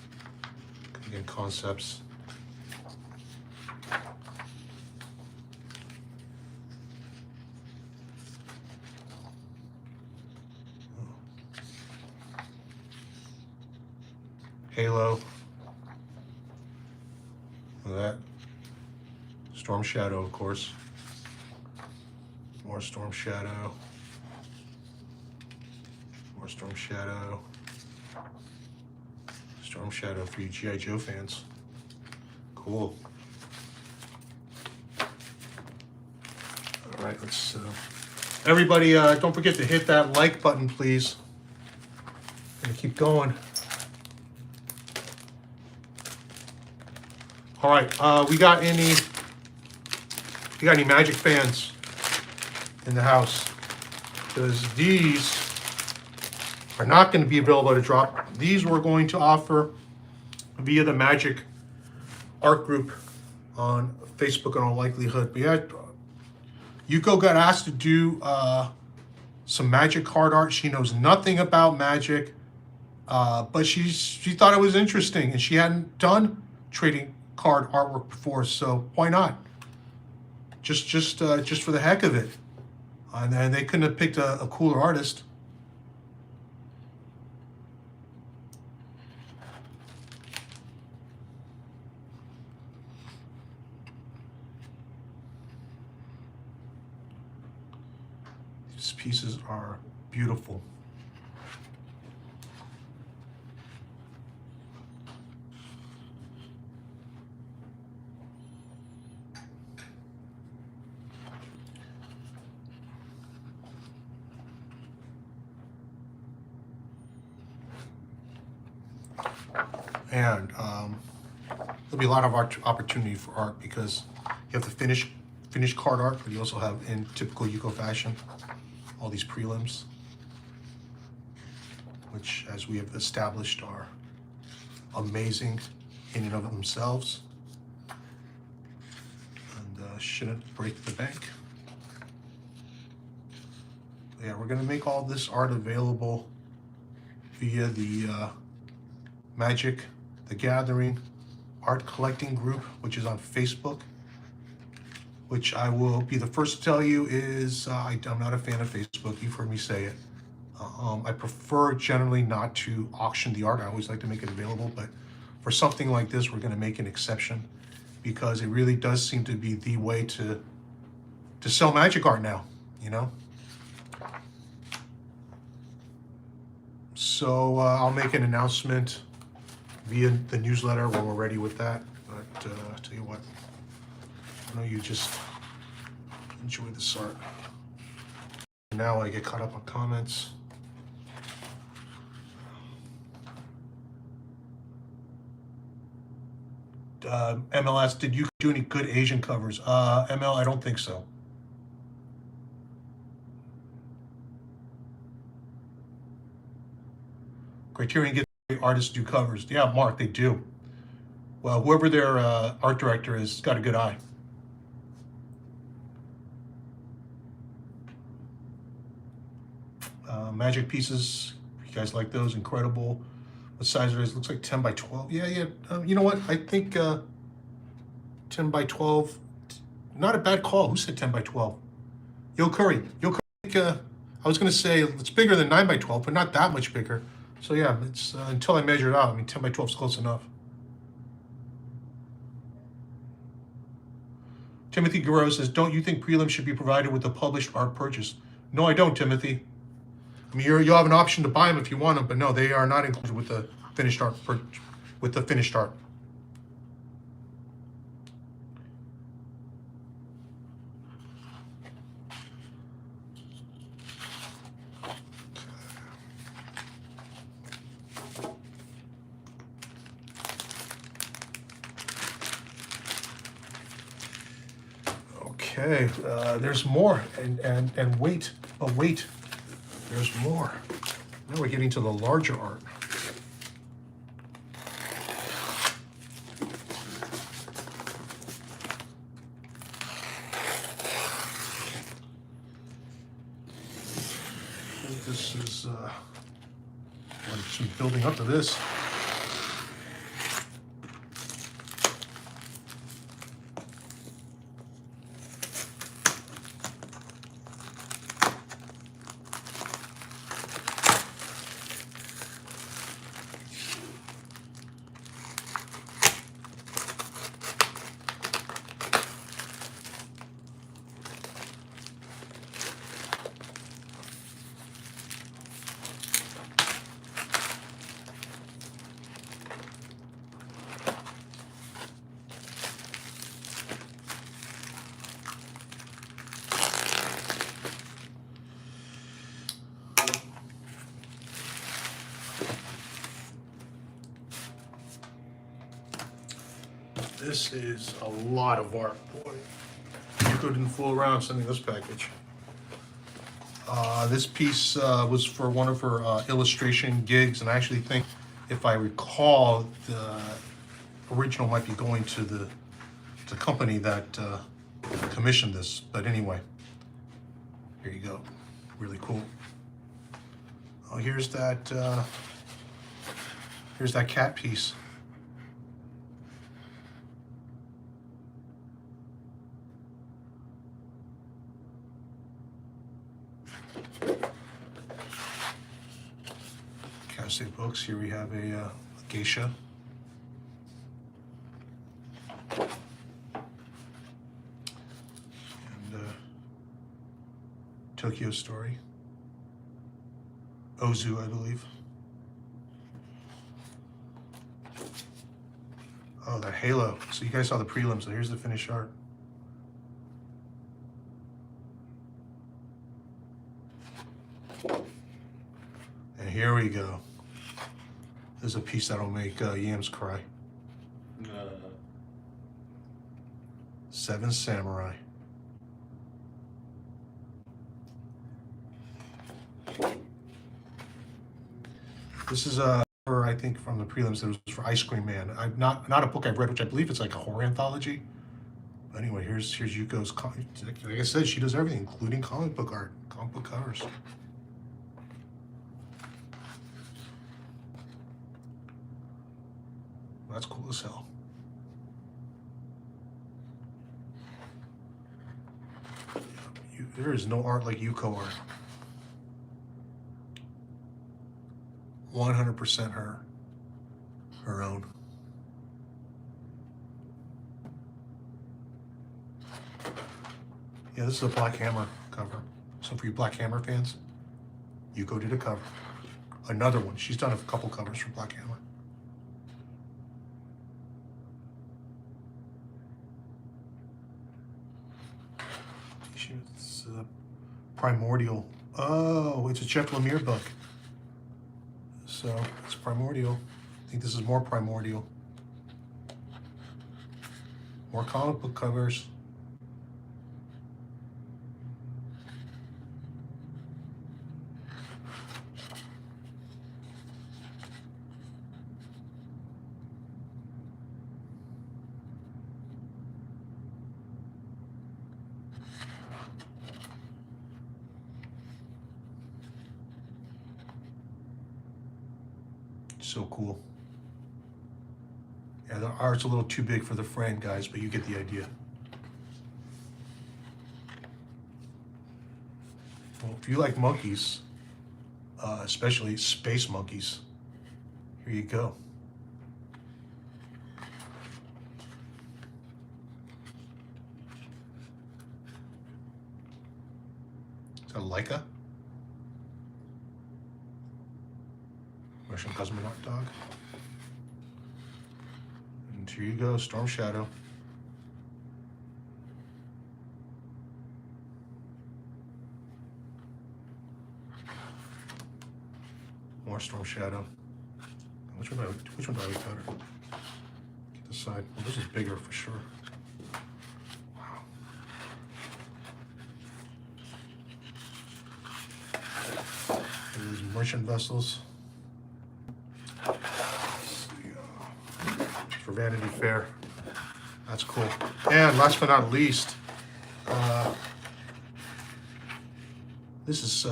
and concepts. Halo. Look at that. Storm Shadow, of course. More Storm Shadow. More Storm Shadow. Storm Shadow for you G.I. Joe fans. Cool. All right, let's. Everybody, don't forget to hit that like button, please. Gonna keep going. All right, we got any Magic fans in the house? Because these are not going to be available to drop. These we're going to offer via the Magic Art Group on Facebook in all likelihood. But yeah, Yuko got asked to do some Magic card art. She knows nothing about Magic, but she thought it was interesting, and she hadn't done trading card artwork before, so why not? Just for the heck of it. And they couldn't have picked a cooler artist. These pieces are beautiful. And there'll be a lot of opportunity for art because you have the finished card art, but you also have, in typical Yuko fashion, all these prelims, which, as we have established, are amazing in and of themselves and shouldn't break the bank. Yeah, we're going to make all this art available via the Magic the Gathering art collecting group, which is on Facebook, which I will be the first to tell you is I'm not a fan of Facebook. You've heard me say it. I prefer generally not to auction the art. I always like to make it available, but for something like this, we're going to make an exception because it really does seem to be the way to sell Magic art now, you know? So I'll make an announcement via the newsletter when we're ready with that. But I'll tell you what, I know you just enjoy this art. Now I get caught up on comments. MLS, did you do any good Asian covers? ML, I don't think so. Criterion gets artists do covers. Yeah, Mark, they do. Well, whoever their art director is, has got a good eye. Magic pieces, you guys like those? Incredible. What size it is? Looks like 10 by 12. Yeah. You know what? I think 10 by 12, not a bad call. Who said 10 by 12? Yo Curry. I was going to say it's bigger than 9 by 12, but not that much bigger. So yeah, it's until I measure it out. I mean, 10 by 12 is close enough. Timothy Guerrero says, don't you think prelims should be provided with the published art purchase? No, I don't, Timothy. I mean, you'll have an option to buy them if you want them, but no, they are not included with the finished art. With the finished art. Okay, there's more, and wait, oh wait, there's more. Now we're getting to the larger art. This is, I'm just building up to this. This is a lot of art, boy. Yuko didn't fool around sending this package. This piece was for one of her illustration gigs, and I actually think, if I recall, the original might be going to the company that commissioned this. But anyway, here you go. Really cool. Oh, here's that cat piece. Cassie books. Here we have a geisha. And Tokyo Story. Ozu, I believe. Oh, the halo. So you guys saw the prelims, so here's the finished art. And here we go. There's a piece that'll make Yams cry. Seven Samurai. This is for, I think, from the prelims. It was for Ice Cream Man. I'm not a book I've read, which I believe it's like a horror anthology. But anyway, here's Yuko's. Like I said, she does everything, including comic book art, comic book covers. That's cool as hell. There is no art like Yuko art. 100% her own. Yeah, this is a Black Hammer cover. So for you Black Hammer fans, Yuko did a cover. Another one. She's done a couple covers for Black Hammer. It's Primordial. Oh, it's a Jeff Lemire book. So it's Primordial. I think this is more Primordial. More comic book covers. So cool. Yeah, the art's a little too big for the frame, guys, but you get the idea. Well, if you like monkeys, especially space monkeys, here you go. Is that Leica? Russian cosmonaut dog. And here you go, Storm Shadow. More Storm Shadow. Which one do I like better? Get this side. Well, this is bigger for sure. Wow. merchant vessels. For Vanity Fair. That's cool. And last but not least, this is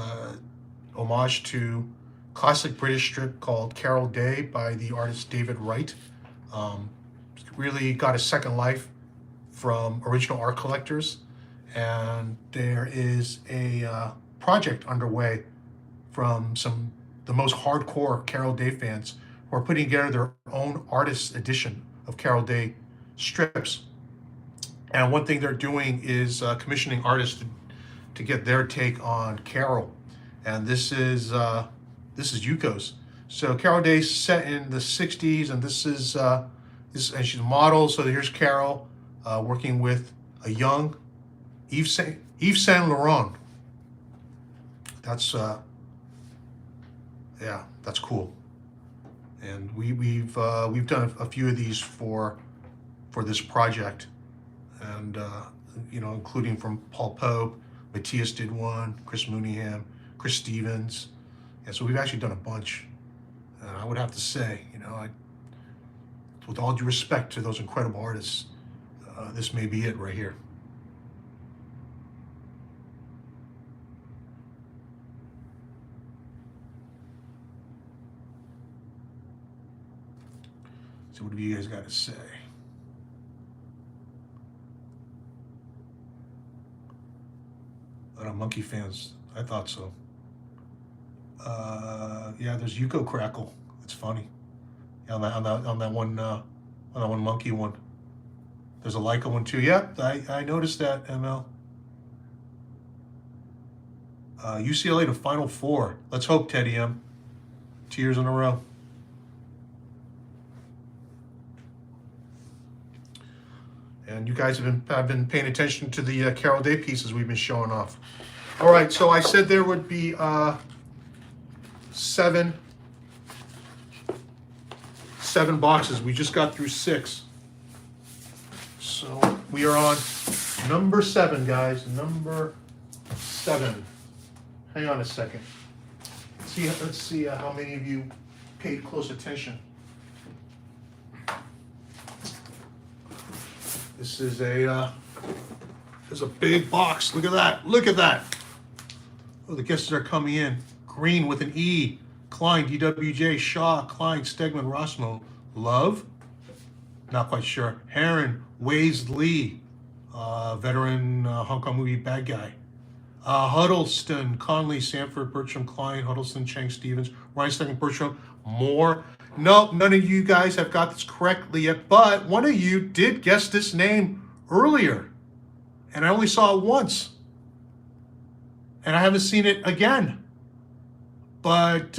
homage to classic British strip called Carol Day by the artist David Wright. Really got a second life from original art collectors, and there is a project underway from the most hardcore Carol Day fans who are putting together their own artist edition of Carol Day strips. And one thing they're doing is commissioning artists to get their take on Carol. And this is Yuko's. So Carol Day's set in the 60s, and this is and she's a model. So here's Carol working with a young Yves Saint Laurent. That's yeah, that's cool. And we've done a few of these for this project, and you know, including from Paul Pope, Matthias did one, Chris Mooneyham, Chris Stevens. Yeah, so we've actually done a bunch. And I would have to say, you know, with all due respect to those incredible artists, this may be it right here. So what have you guys got to say? A lot of monkey fans. I thought so. Yeah, there's Yuko Crackle. It's funny. Yeah, on that one monkey one. There's a Leica one too. Yep, I noticed that, ML. UCLA to Final Four. Let's hope, Teddy M. 2 years in a row. And you guys have been paying attention to the Carol Day pieces we've been showing off. All right, so I said there would be seven boxes. We just got through 6. So we are on number 7, guys. Number 7. Hang on a second. Let's see how many of you paid close attention. This is there's a big box. Look at that. Look at that. Oh, the guests are coming in. Green with an E. Klein, DWJ, Shaw, Klein, Stegman, Rossmo. Love? Not quite sure. Heron, Waze Lee, veteran Hong Kong movie bad guy. Huddleston, Conley, Sanford, Bertram, Klein, Huddleston, Chang, Stevens, Ryan Stegman, Bertram. More. No, none of you guys have got this correctly yet, but one of you did guess this name earlier, and I only saw it once, and I haven't seen it again. But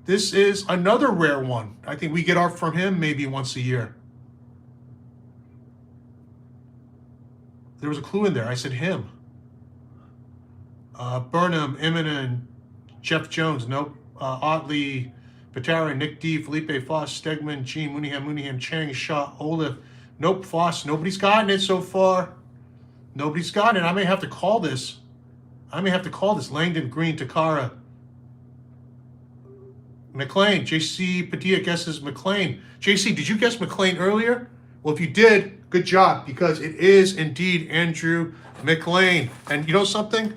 this is another rare one. I think we get art from him maybe once a year. There was a clue in there. I said him. Burnham, Eminem, Jeff Jones. Nope. Otley, Patara, Nick D, Felipe Foss, Stegman, Gene, Mooneyham, Chang, Shaw, Olaf. Nope, Foss. Nobody's gotten it so far. Nobody's gotten it. I may have to call this. Langdon, Green, Takara. MacLean. JC Padilla guesses MacLean. JC, did you guess MacLean earlier? Well, if you did, good job, because it is indeed Andrew MacLean. And you know something?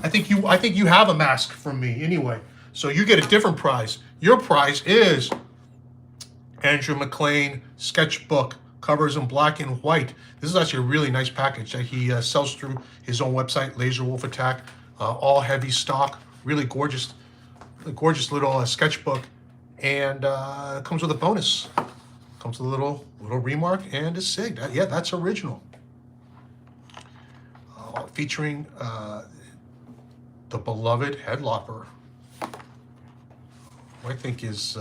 I think you have a mask from me anyway. So you get a different prize. Your prize is Andrew MacLean sketchbook, covers in black and white. This is actually a really nice package that he sells through his own website, Laser Wolf Attack. All heavy stock, really gorgeous little sketchbook, and comes with a bonus. Comes with a little remark and a sig. Yeah, that's original. Featuring the beloved Headlopper. I think is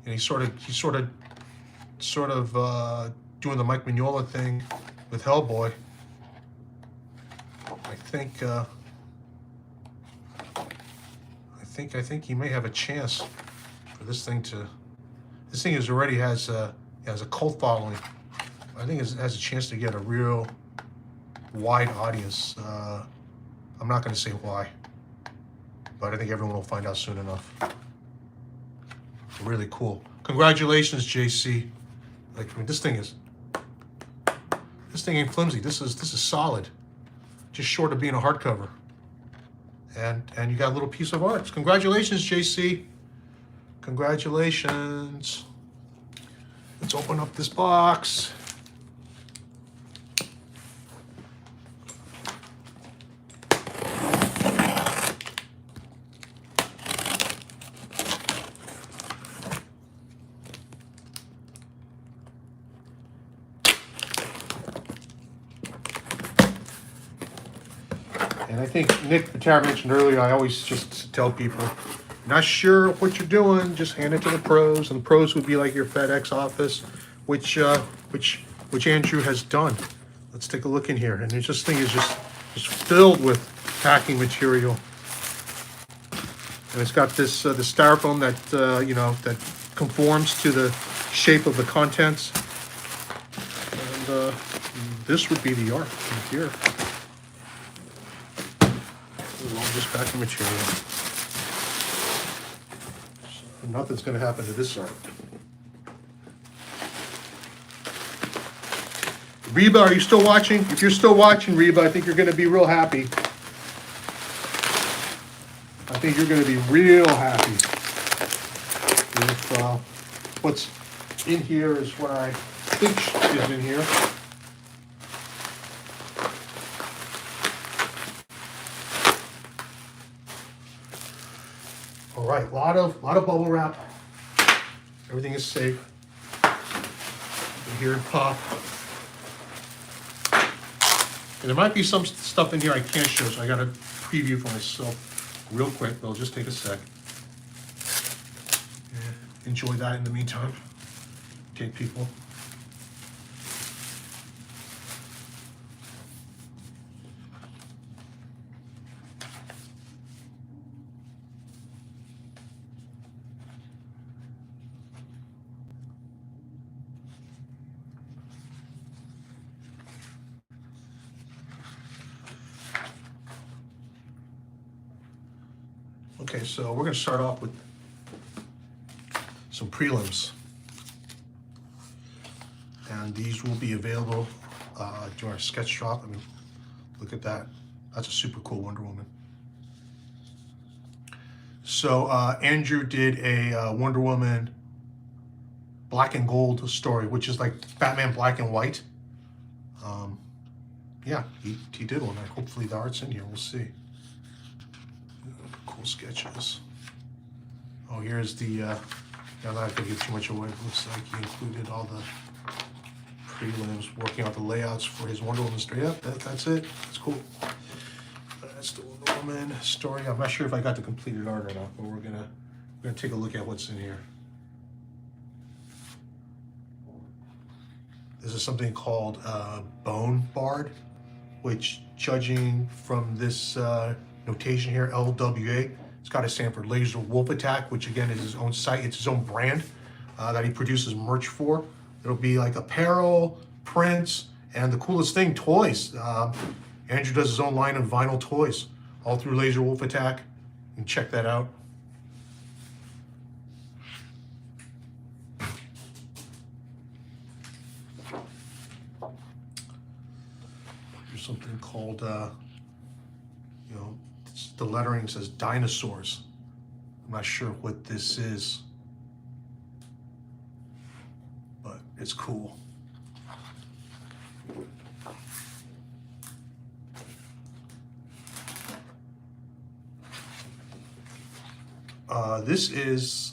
he's sort of doing the Mike Mignola thing with Hellboy. I think he may have a chance for this thing to. This thing already has a cult following. I think it has a chance to get a real wide audience. I'm not going to say why. but I think everyone will find out soon enough. Really cool. Congratulations, JC. Like, I mean, this thing ain't flimsy. This is solid. Just short of being a hardcover. And you got a little piece of art. Congratulations, JC. Congratulations. Let's open up this box. And I think Nick Matthias mentioned earlier, I always just tell people, not sure what you're doing, just hand it to the pros, and the pros would be like your FedEx office, which Andrew has done. Let's take a look in here, and this thing is just filled with packing material, and it's got this the styrofoam that you know, that conforms to the shape of the contents, and this would be the art in here. All this packing material. So nothing's going to happen to this art. Reba, are you still watching? If you're still watching, Reba, I think you're going to be real happy. I think you're going to be real happy if what's in here is what I think is in here. All right, lot of bubble wrap. Everything is safe. You hear it pop. And there might be some stuff in here I can't show, so I got to preview for myself real quick. But it'll just take a sec. Yeah, enjoy that in the meantime. Okay, people. Okay, so we're going to start off with some prelims. And these will be available during our sketch drop. I mean, look at that. That's a super cool Wonder Woman. So Andrew did a Wonder Woman black and gold story, which is like Batman black and white. Yeah, he did one. Hopefully the art's in here. We'll see. Cool sketches. Oh, here's the, now that I don't give too much away, it looks like he included all the prelims, working out the layouts for his Wonder Woman story. Yep, that's it. That's cool. That's the Wonder Woman story. I'm not sure if I got the completed art or not, but we're gonna take a look at what's in here. This is something called Bone Bard, which, judging from this notation here, LWA, it's got to stand for Laser Wolf Attack, which again is his own site. It's his own brand that he produces merch for. It'll be like apparel, prints, and the coolest thing, toys. Andrew does his own line of vinyl toys, all through Laser Wolf Attack. You can check that out. There's something called, you know, the lettering says dinosaurs. I'm not sure what this is, but it's cool. This is,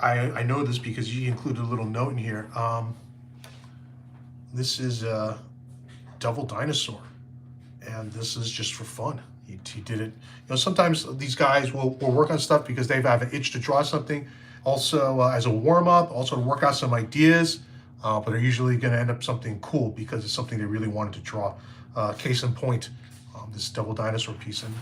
I know this because he included a little note in here. This is Devil Dinosaur, and this is just for fun. He did it. You know, sometimes these guys will work on stuff because they have an itch to draw something. Also, as a warm-up, also to work out some ideas, but they're usually going to end up something cool because it's something they really wanted to draw. Case in point, this Devil Dinosaur piece. And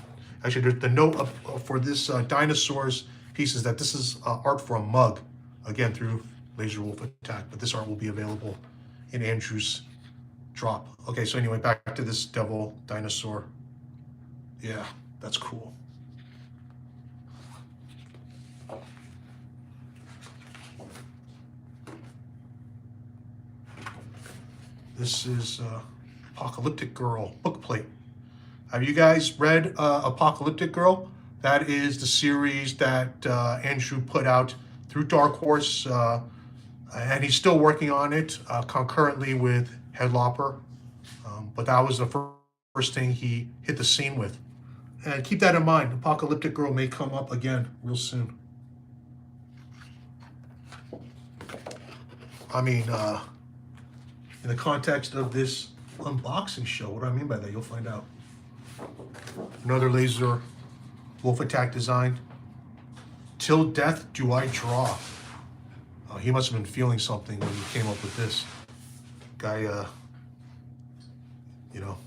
actually, the note for this dinosaurs piece is that this is art for a mug, again through Laser Wolf Attack. But this art will be available in Andrew's drop. Okay, so anyway, back to this Devil Dinosaur. Yeah, that's cool. This is Apocalyptic Girl bookplate. Have you guys read Apocalyptic Girl? That is the series that Andrew put out through Dark Horse, and he's still working on it concurrently with Headlopper. But that was the first thing he hit the scene with. And keep that in mind, Apocalyptic Girl may come up again real soon. I mean, in the context of this unboxing show, what do I mean by that? You'll find out. Another laser wolf attack design. Till death do I draw. He must have been feeling something when he came up with this. Guy, you know,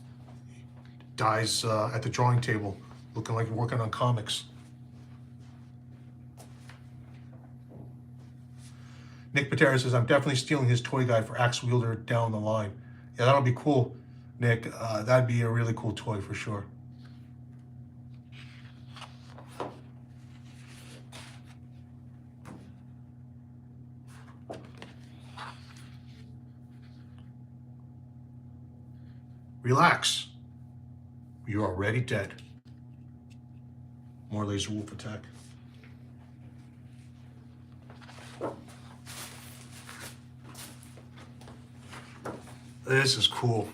dies at the drawing table, looking like working on comics. Nick Patera says, I'm definitely stealing his toy guide for Axe Wielder down the line. Yeah, that'll be cool, Nick. That'd be a really cool toy for sure. Relax. You're already dead. More laser wolf attack. This is cool.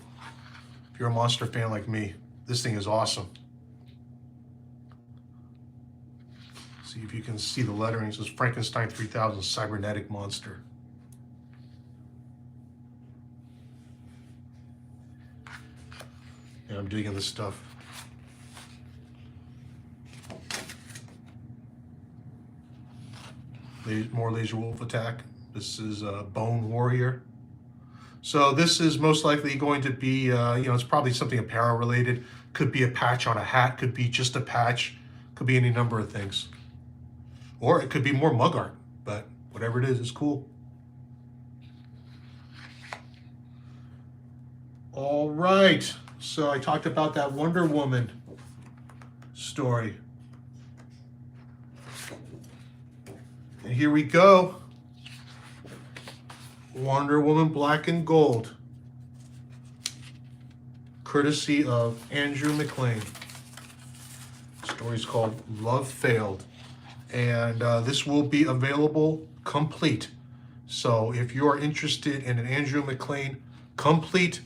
If you're a monster fan like me, this thing is awesome. See if you can see the lettering. It says Frankenstein 3000 Cybernetic Monster. Yeah, I'm digging this stuff. More laser wolf attack. This is Bone Warrior. So this is most likely going to be, it's probably something apparel related. Could be a patch on a hat, could be just a patch, could be any number of things. Or it could be more mug art, but whatever it is, it's cool. All right, so I talked about that Wonder Woman story. And here we go. Wonder Woman Black and Gold, courtesy of Andrew MacLean. The story's called Love Failed, and this will be available complete. So if you are interested in an Andrew MacLean complete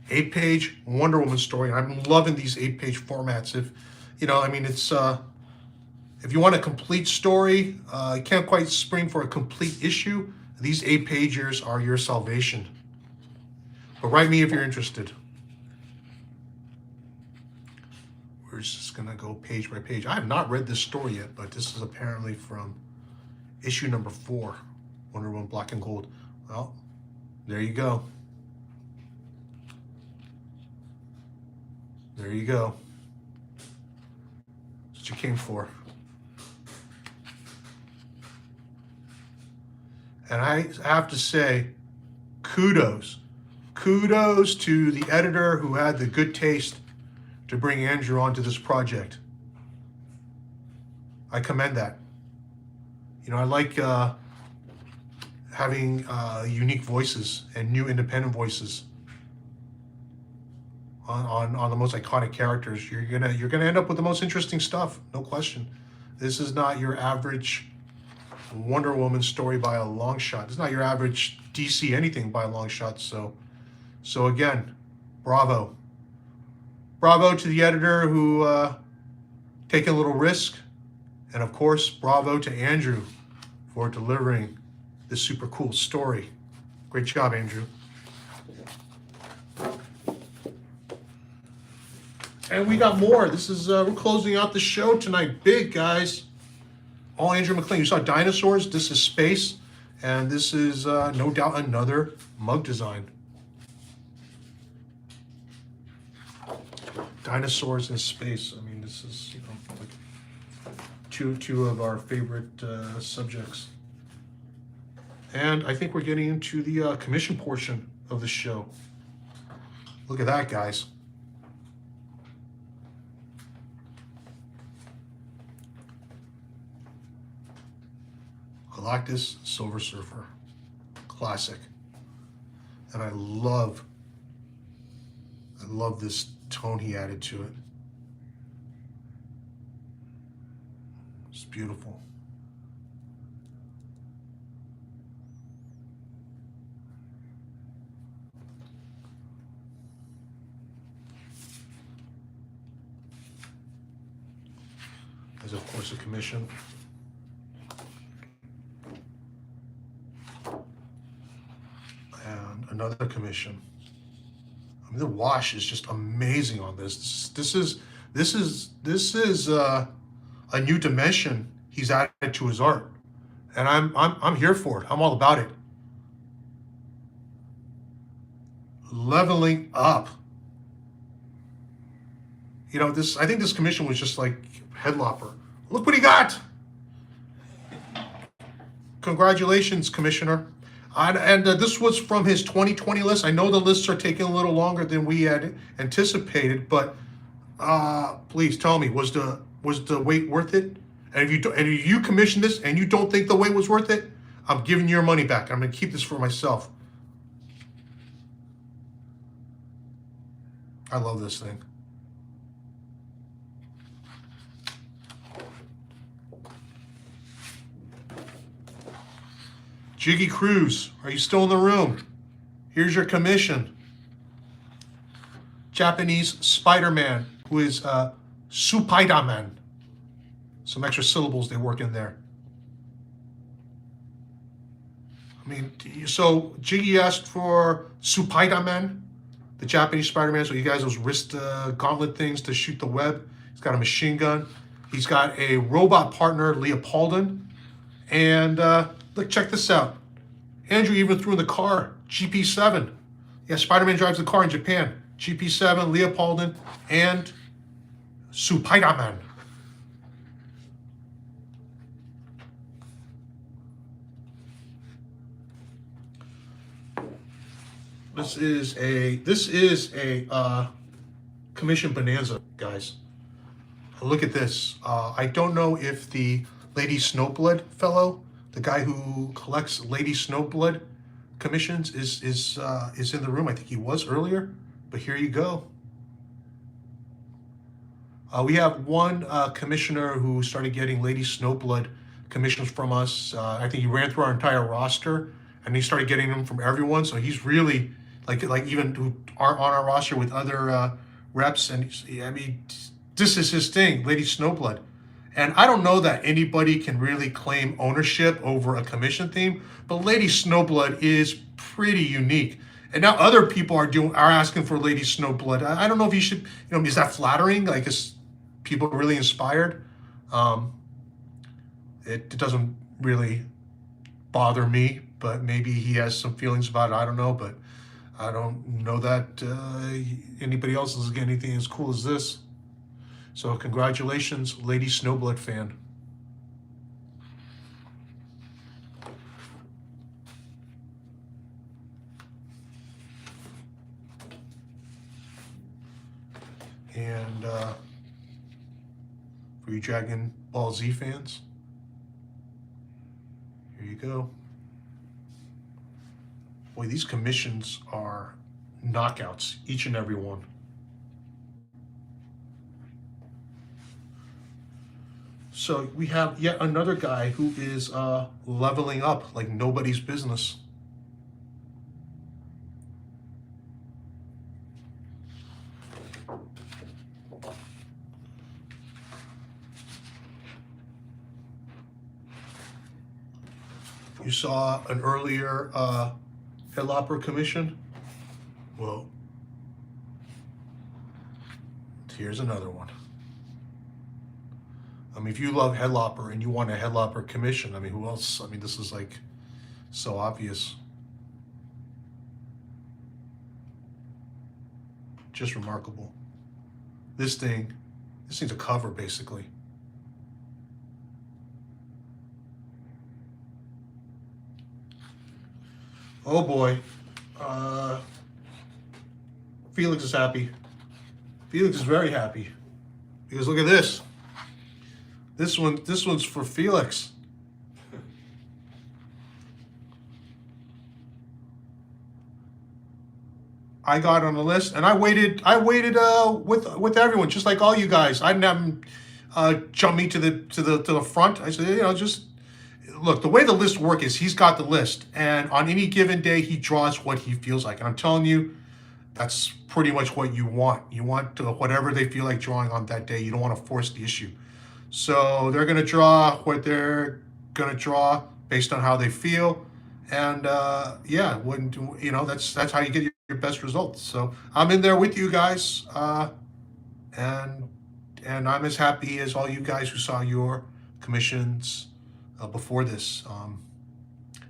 8-page Wonder Woman story, I'm loving these 8-page formats. If it's if you want a complete story, you can't quite spring for a complete issue. These 8-pagers are your salvation. But write me if you're interested. We're just gonna go page by page. I have not read this story yet, but this is apparently from issue number 4, Wonder Woman Black and Gold. Well, there you go. There you go. That's what you came for. And I have to say, kudos to the editor who had the good taste to bring Andrew onto this project. I commend that. I like having unique voices and new independent voices on the most iconic characters. You're gonna end up with the most interesting stuff, no question. This is not your average Wonder Woman story by a long shot. It's not your average DC anything by a long shot. So again, bravo to the editor who taking a little risk, and of course, bravo to Andrew for delivering this super cool story. Great job, Andrew. And we got more. This is we're closing out the show tonight, big guys. All Andrew MacLean. You saw dinosaurs. This is space, and this is no doubt another mug design. Dinosaurs in space. I mean, this is like two of our favorite subjects. And I think we're getting into the commission portion of the show. Look at that, guys. Galactus Silver Surfer, classic. And I love I love this tone he added to it. It's beautiful. There's of course a commission. And another commission. I mean, the wash is just amazing on this. This is a new dimension he's added to his art, and I'm here for it. I'm all about it. Leveling up. You know, I think this commission was just like Headlopper. Look what he got! Congratulations, Commissioner. And this was from his 2020 list. I know the lists are taking a little longer than we had anticipated, but please tell me, was the wait worth it? And if you commissioned this and you don't think the wait was worth it, I'm giving you your money back. I'm going to keep this for myself. I love this thing. Jiggy Cruz, are you still in the room? Here's your commission. Japanese Spider-Man, who is Supaidaman. Some extra syllables they work in there. I mean, so Jiggy asked for Supaidaman, the Japanese Spider-Man. So you guys, those wrist gauntlet things to shoot the web. He's got a machine gun. He's got a robot partner, Leopoldin. And look, check this out. Andrew even threw in the car, GP7. Yeah, Spider-Man drives the car in Japan. GP7, Leopoldin, and Supaidaman. This is a commission bonanza, guys. Look at this. I don't know if the Lady Snowblood fellow, the guy who collects Lady Snowblood commissions, is in the room. I think he was earlier, but here you go. We have one commissioner who started getting Lady Snowblood commissions from us. I think he ran through our entire roster, and he started getting them from everyone. So he's really like even who aren't on our roster with other reps. And I mean, this is his thing, Lady Snowblood. And I don't know that anybody can really claim ownership over a commission theme, but Lady Snowblood is pretty unique. And now other people are asking for Lady Snowblood. I don't know if you should, is that flattering? Like, is people really inspired? It doesn't really bother me, but maybe he has some feelings about it. I don't know, but I don't know that anybody else is getting anything as cool as this. So congratulations, Lady Snowblood fan. And for you Dragon Ball Z fans, here you go. Boy, these commissions are knockouts, each and every one. So we have yet another guy who is leveling up like nobody's business. You saw an earlier Headlopper commission? Well, here's another one. I mean, if you love Headlopper and you want a Headlopper commission, I mean, who else? I mean, this is like so obvious. Just remarkable. This thing's a cover, basically. Oh boy. Felix is happy. Felix is very happy. Because look at this. This one's for Felix. I got on the list, and I waited with everyone, just like all you guys. I didn't have them jump me to the front. I said, you know, just look. The way the list works is he's got the list, and on any given day he draws what he feels like. And I'm telling you, that's pretty much what you want. You want whatever they feel like drawing on that day. You don't want to force the issue. So they're gonna draw what they're gonna draw based on how they feel. And yeah, when you know, that's how you get your best results. So I'm in there with you guys, and I'm as happy as all you guys who saw your commissions before this.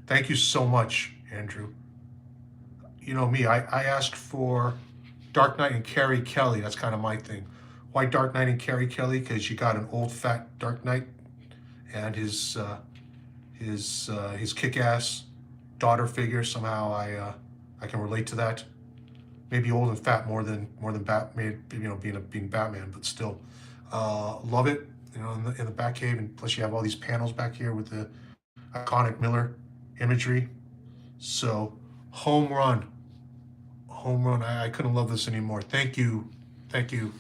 Thank you so much, Andrew. You know me, I asked for Dark Knight and Carrie Kelly. That's kind of my thing. Why Dark Knight and Carrie Kelly? Because you got an old fat Dark Knight and his kick-ass daughter figure. Somehow I can relate to that. Maybe old and fat more than Batman, you know, being Batman, but still love it. You know, in the Batcave, and plus you have all these panels back here with the iconic Miller imagery. So home run. I couldn't love this anymore. Thank you, Andrew.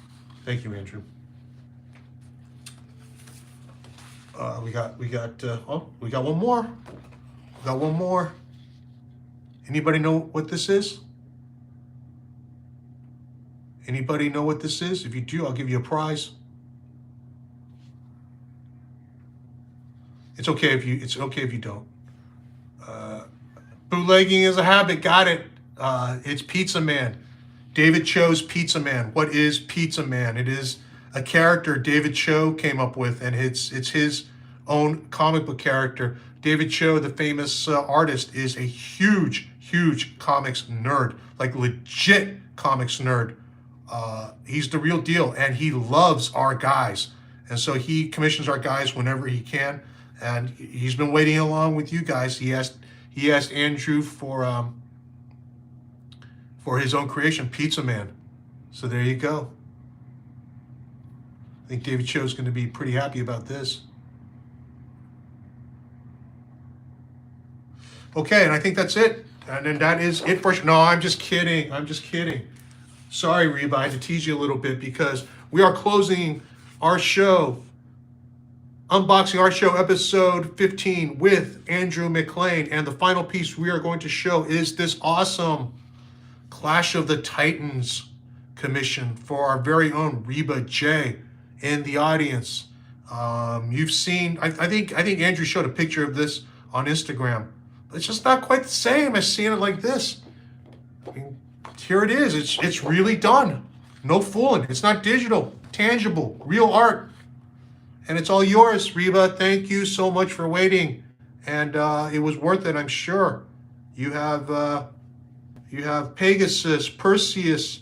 We got one more. We got one more. Anybody know what this is? Anybody know what this is? If you do, I'll give you a prize. It's okay if you don't. Bootlegging is a habit. Got it. It's Pizza Man. David Cho's Pizza Man. What is Pizza Man? It is a character David Cho came up with, and it's his own comic book character. David Cho, the famous artist, is a huge comics nerd, like legit comics nerd. He's the real deal, and he loves our guys, and so he commissions our guys whenever he can. And he's been waiting along with you guys. He asked Andrew for his own creation, Pizza Man. So there you go. I think David Cho's going to be pretty happy about this. Okay, and I think that's it. And then that is it for... No, I'm just kidding. Sorry, Reba, I had to tease you a little bit because we are closing our show, unboxing our show, episode 15 with Andrew MacLean. And the final piece we are going to show is this awesome Clash of the Titans commission for our very own Reba J in the audience. You've seen, I think Andrew showed a picture of this on Instagram. It's just not quite the same as seeing it like this. I mean, here it is. It's really done. No fooling. It's not digital, tangible, real art. And it's all yours, Reba. Thank you so much for waiting. And it was worth it, I'm sure. You have Pegasus, Perseus,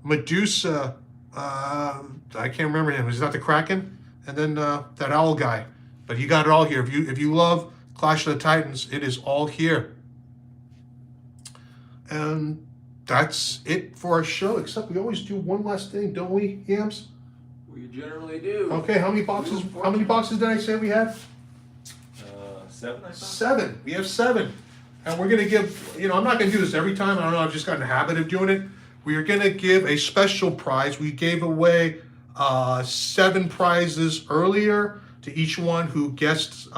Medusa. I can't remember him. Is that the Kraken? And then that owl guy. But you got it all here. If you love Clash of the Titans, it is all here. And that's it for our show, except we always do one last thing, don't we, Yams? We generally do. Okay, how many boxes did I say we had? 7, I thought. 7. We have 7. And we're going to give, you know, I'm not going to do this every time. I don't know, I've just gotten in the habit of doing it. We are going to give a special prize. We gave away 7 prizes earlier to each one who guessed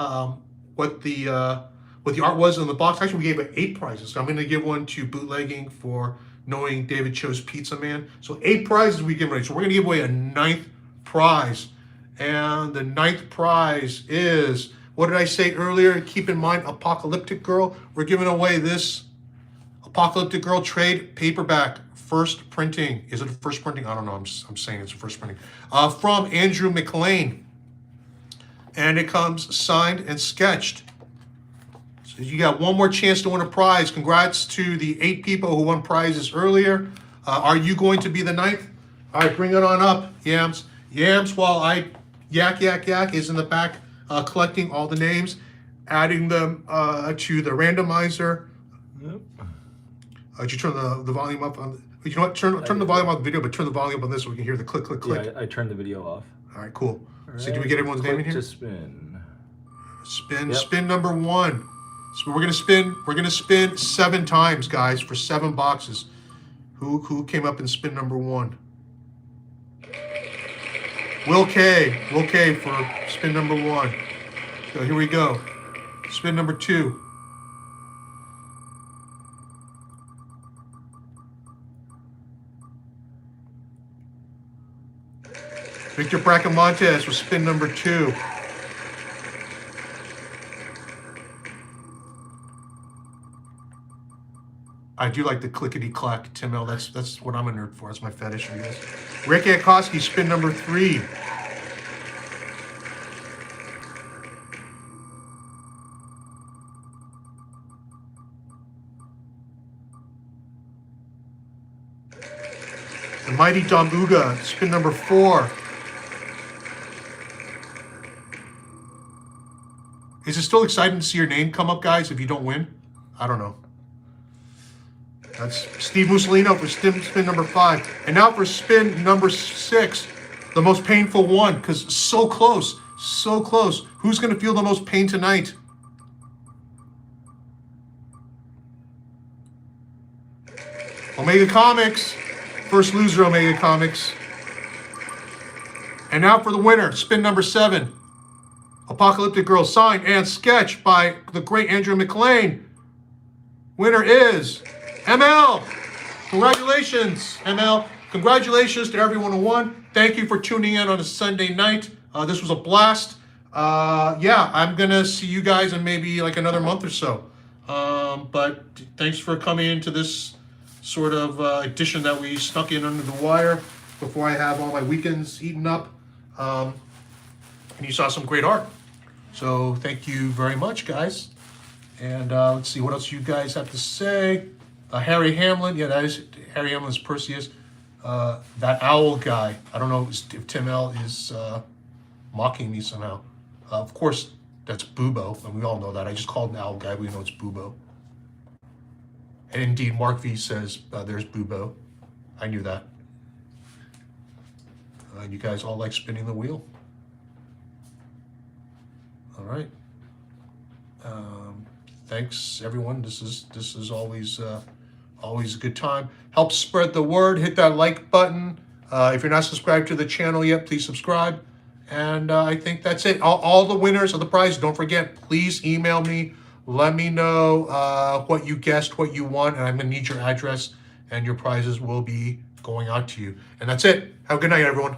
what the art was in the box. Actually, we gave it 8 prizes. So I'm going to give one to Bootlegging for knowing David Cho's Pizza Man. So 8 prizes we give away. So we're going to give away a 9th prize. And the 9th prize is, what did I say earlier? Keep in mind, Apocalyptic Girl. We're giving away this Apocalyptic Girl trade paperback, first printing. Is it a first printing? I don't know. I'm saying it's a first printing. From Andrew MacLean. And it comes signed and sketched. So you got one more chance to win a prize. Congrats to the 8 people who won prizes earlier. Are you going to be the 9th? All right, bring it on up, Yams. Yams, while I yak, is in the back collecting all the names, adding them to the randomizer. Yep. Did you turn the volume up on? You know what? Turn the volume on the video, but turn the volume up on this so we can hear the click. Yeah, I turned the video off. All right, cool. All So right. do we get everyone's name in here? To spin. Spin. Yep. Spin number 1. So we're gonna spin 7 times, guys, for 7 boxes. Who came up in spin number 1? Will K. Will K for spin number 1. So here we go. Spin number 2. Victor Bracamontes for spin number 2. I do like the clickety-clack, Tim L. That's what I'm a nerd for. That's my fetish, I guess. Rick Akoski, spin number 3. The Mighty Dom Uga, spin number 4. Is it still exciting to see your name come up, guys, if you don't win? I don't know. That's Steve Mussolino for spin number 5. And now for spin number 6, the most painful one, because so close, so close. Who's going to feel the most pain tonight? Omega Comics. First loser, Omega Comics. And now for the winner, spin number 7. Apocalyptic Girl, signed and sketched by the great Andrew MacLean. Winner is ML. Congratulations, ML. Congratulations to everyone who won. Thank you for tuning in on a Sunday night. This was a blast. Yeah, I'm going to see you guys in maybe like another month or so. But thanks for coming into this sort of edition that we snuck in under the wire before I have all my weekends eaten up. And you saw some great art. So thank you very much, guys. And let's see what else you guys have to say. Harry Hamlin, yeah, that is Harry Hamlin's Perseus. That owl guy, I don't know if Tim L is mocking me somehow. Of course, that's Bubo, and we all know that. I just called him owl guy, we know it's Bubo. And indeed, Mark V says there's Bubo. I knew that. You guys all like spinning the wheel. All right. Thanks, everyone. This is always always a good time. Help spread the word. Hit that like button. If you're not subscribed to the channel yet, please subscribe. And I think that's it. All the winners of the prize, don't forget, please email me. Let me know what you guessed, what you won, and I'm going to need your address, and your prizes will be going out to you. And that's it. Have a good night, everyone.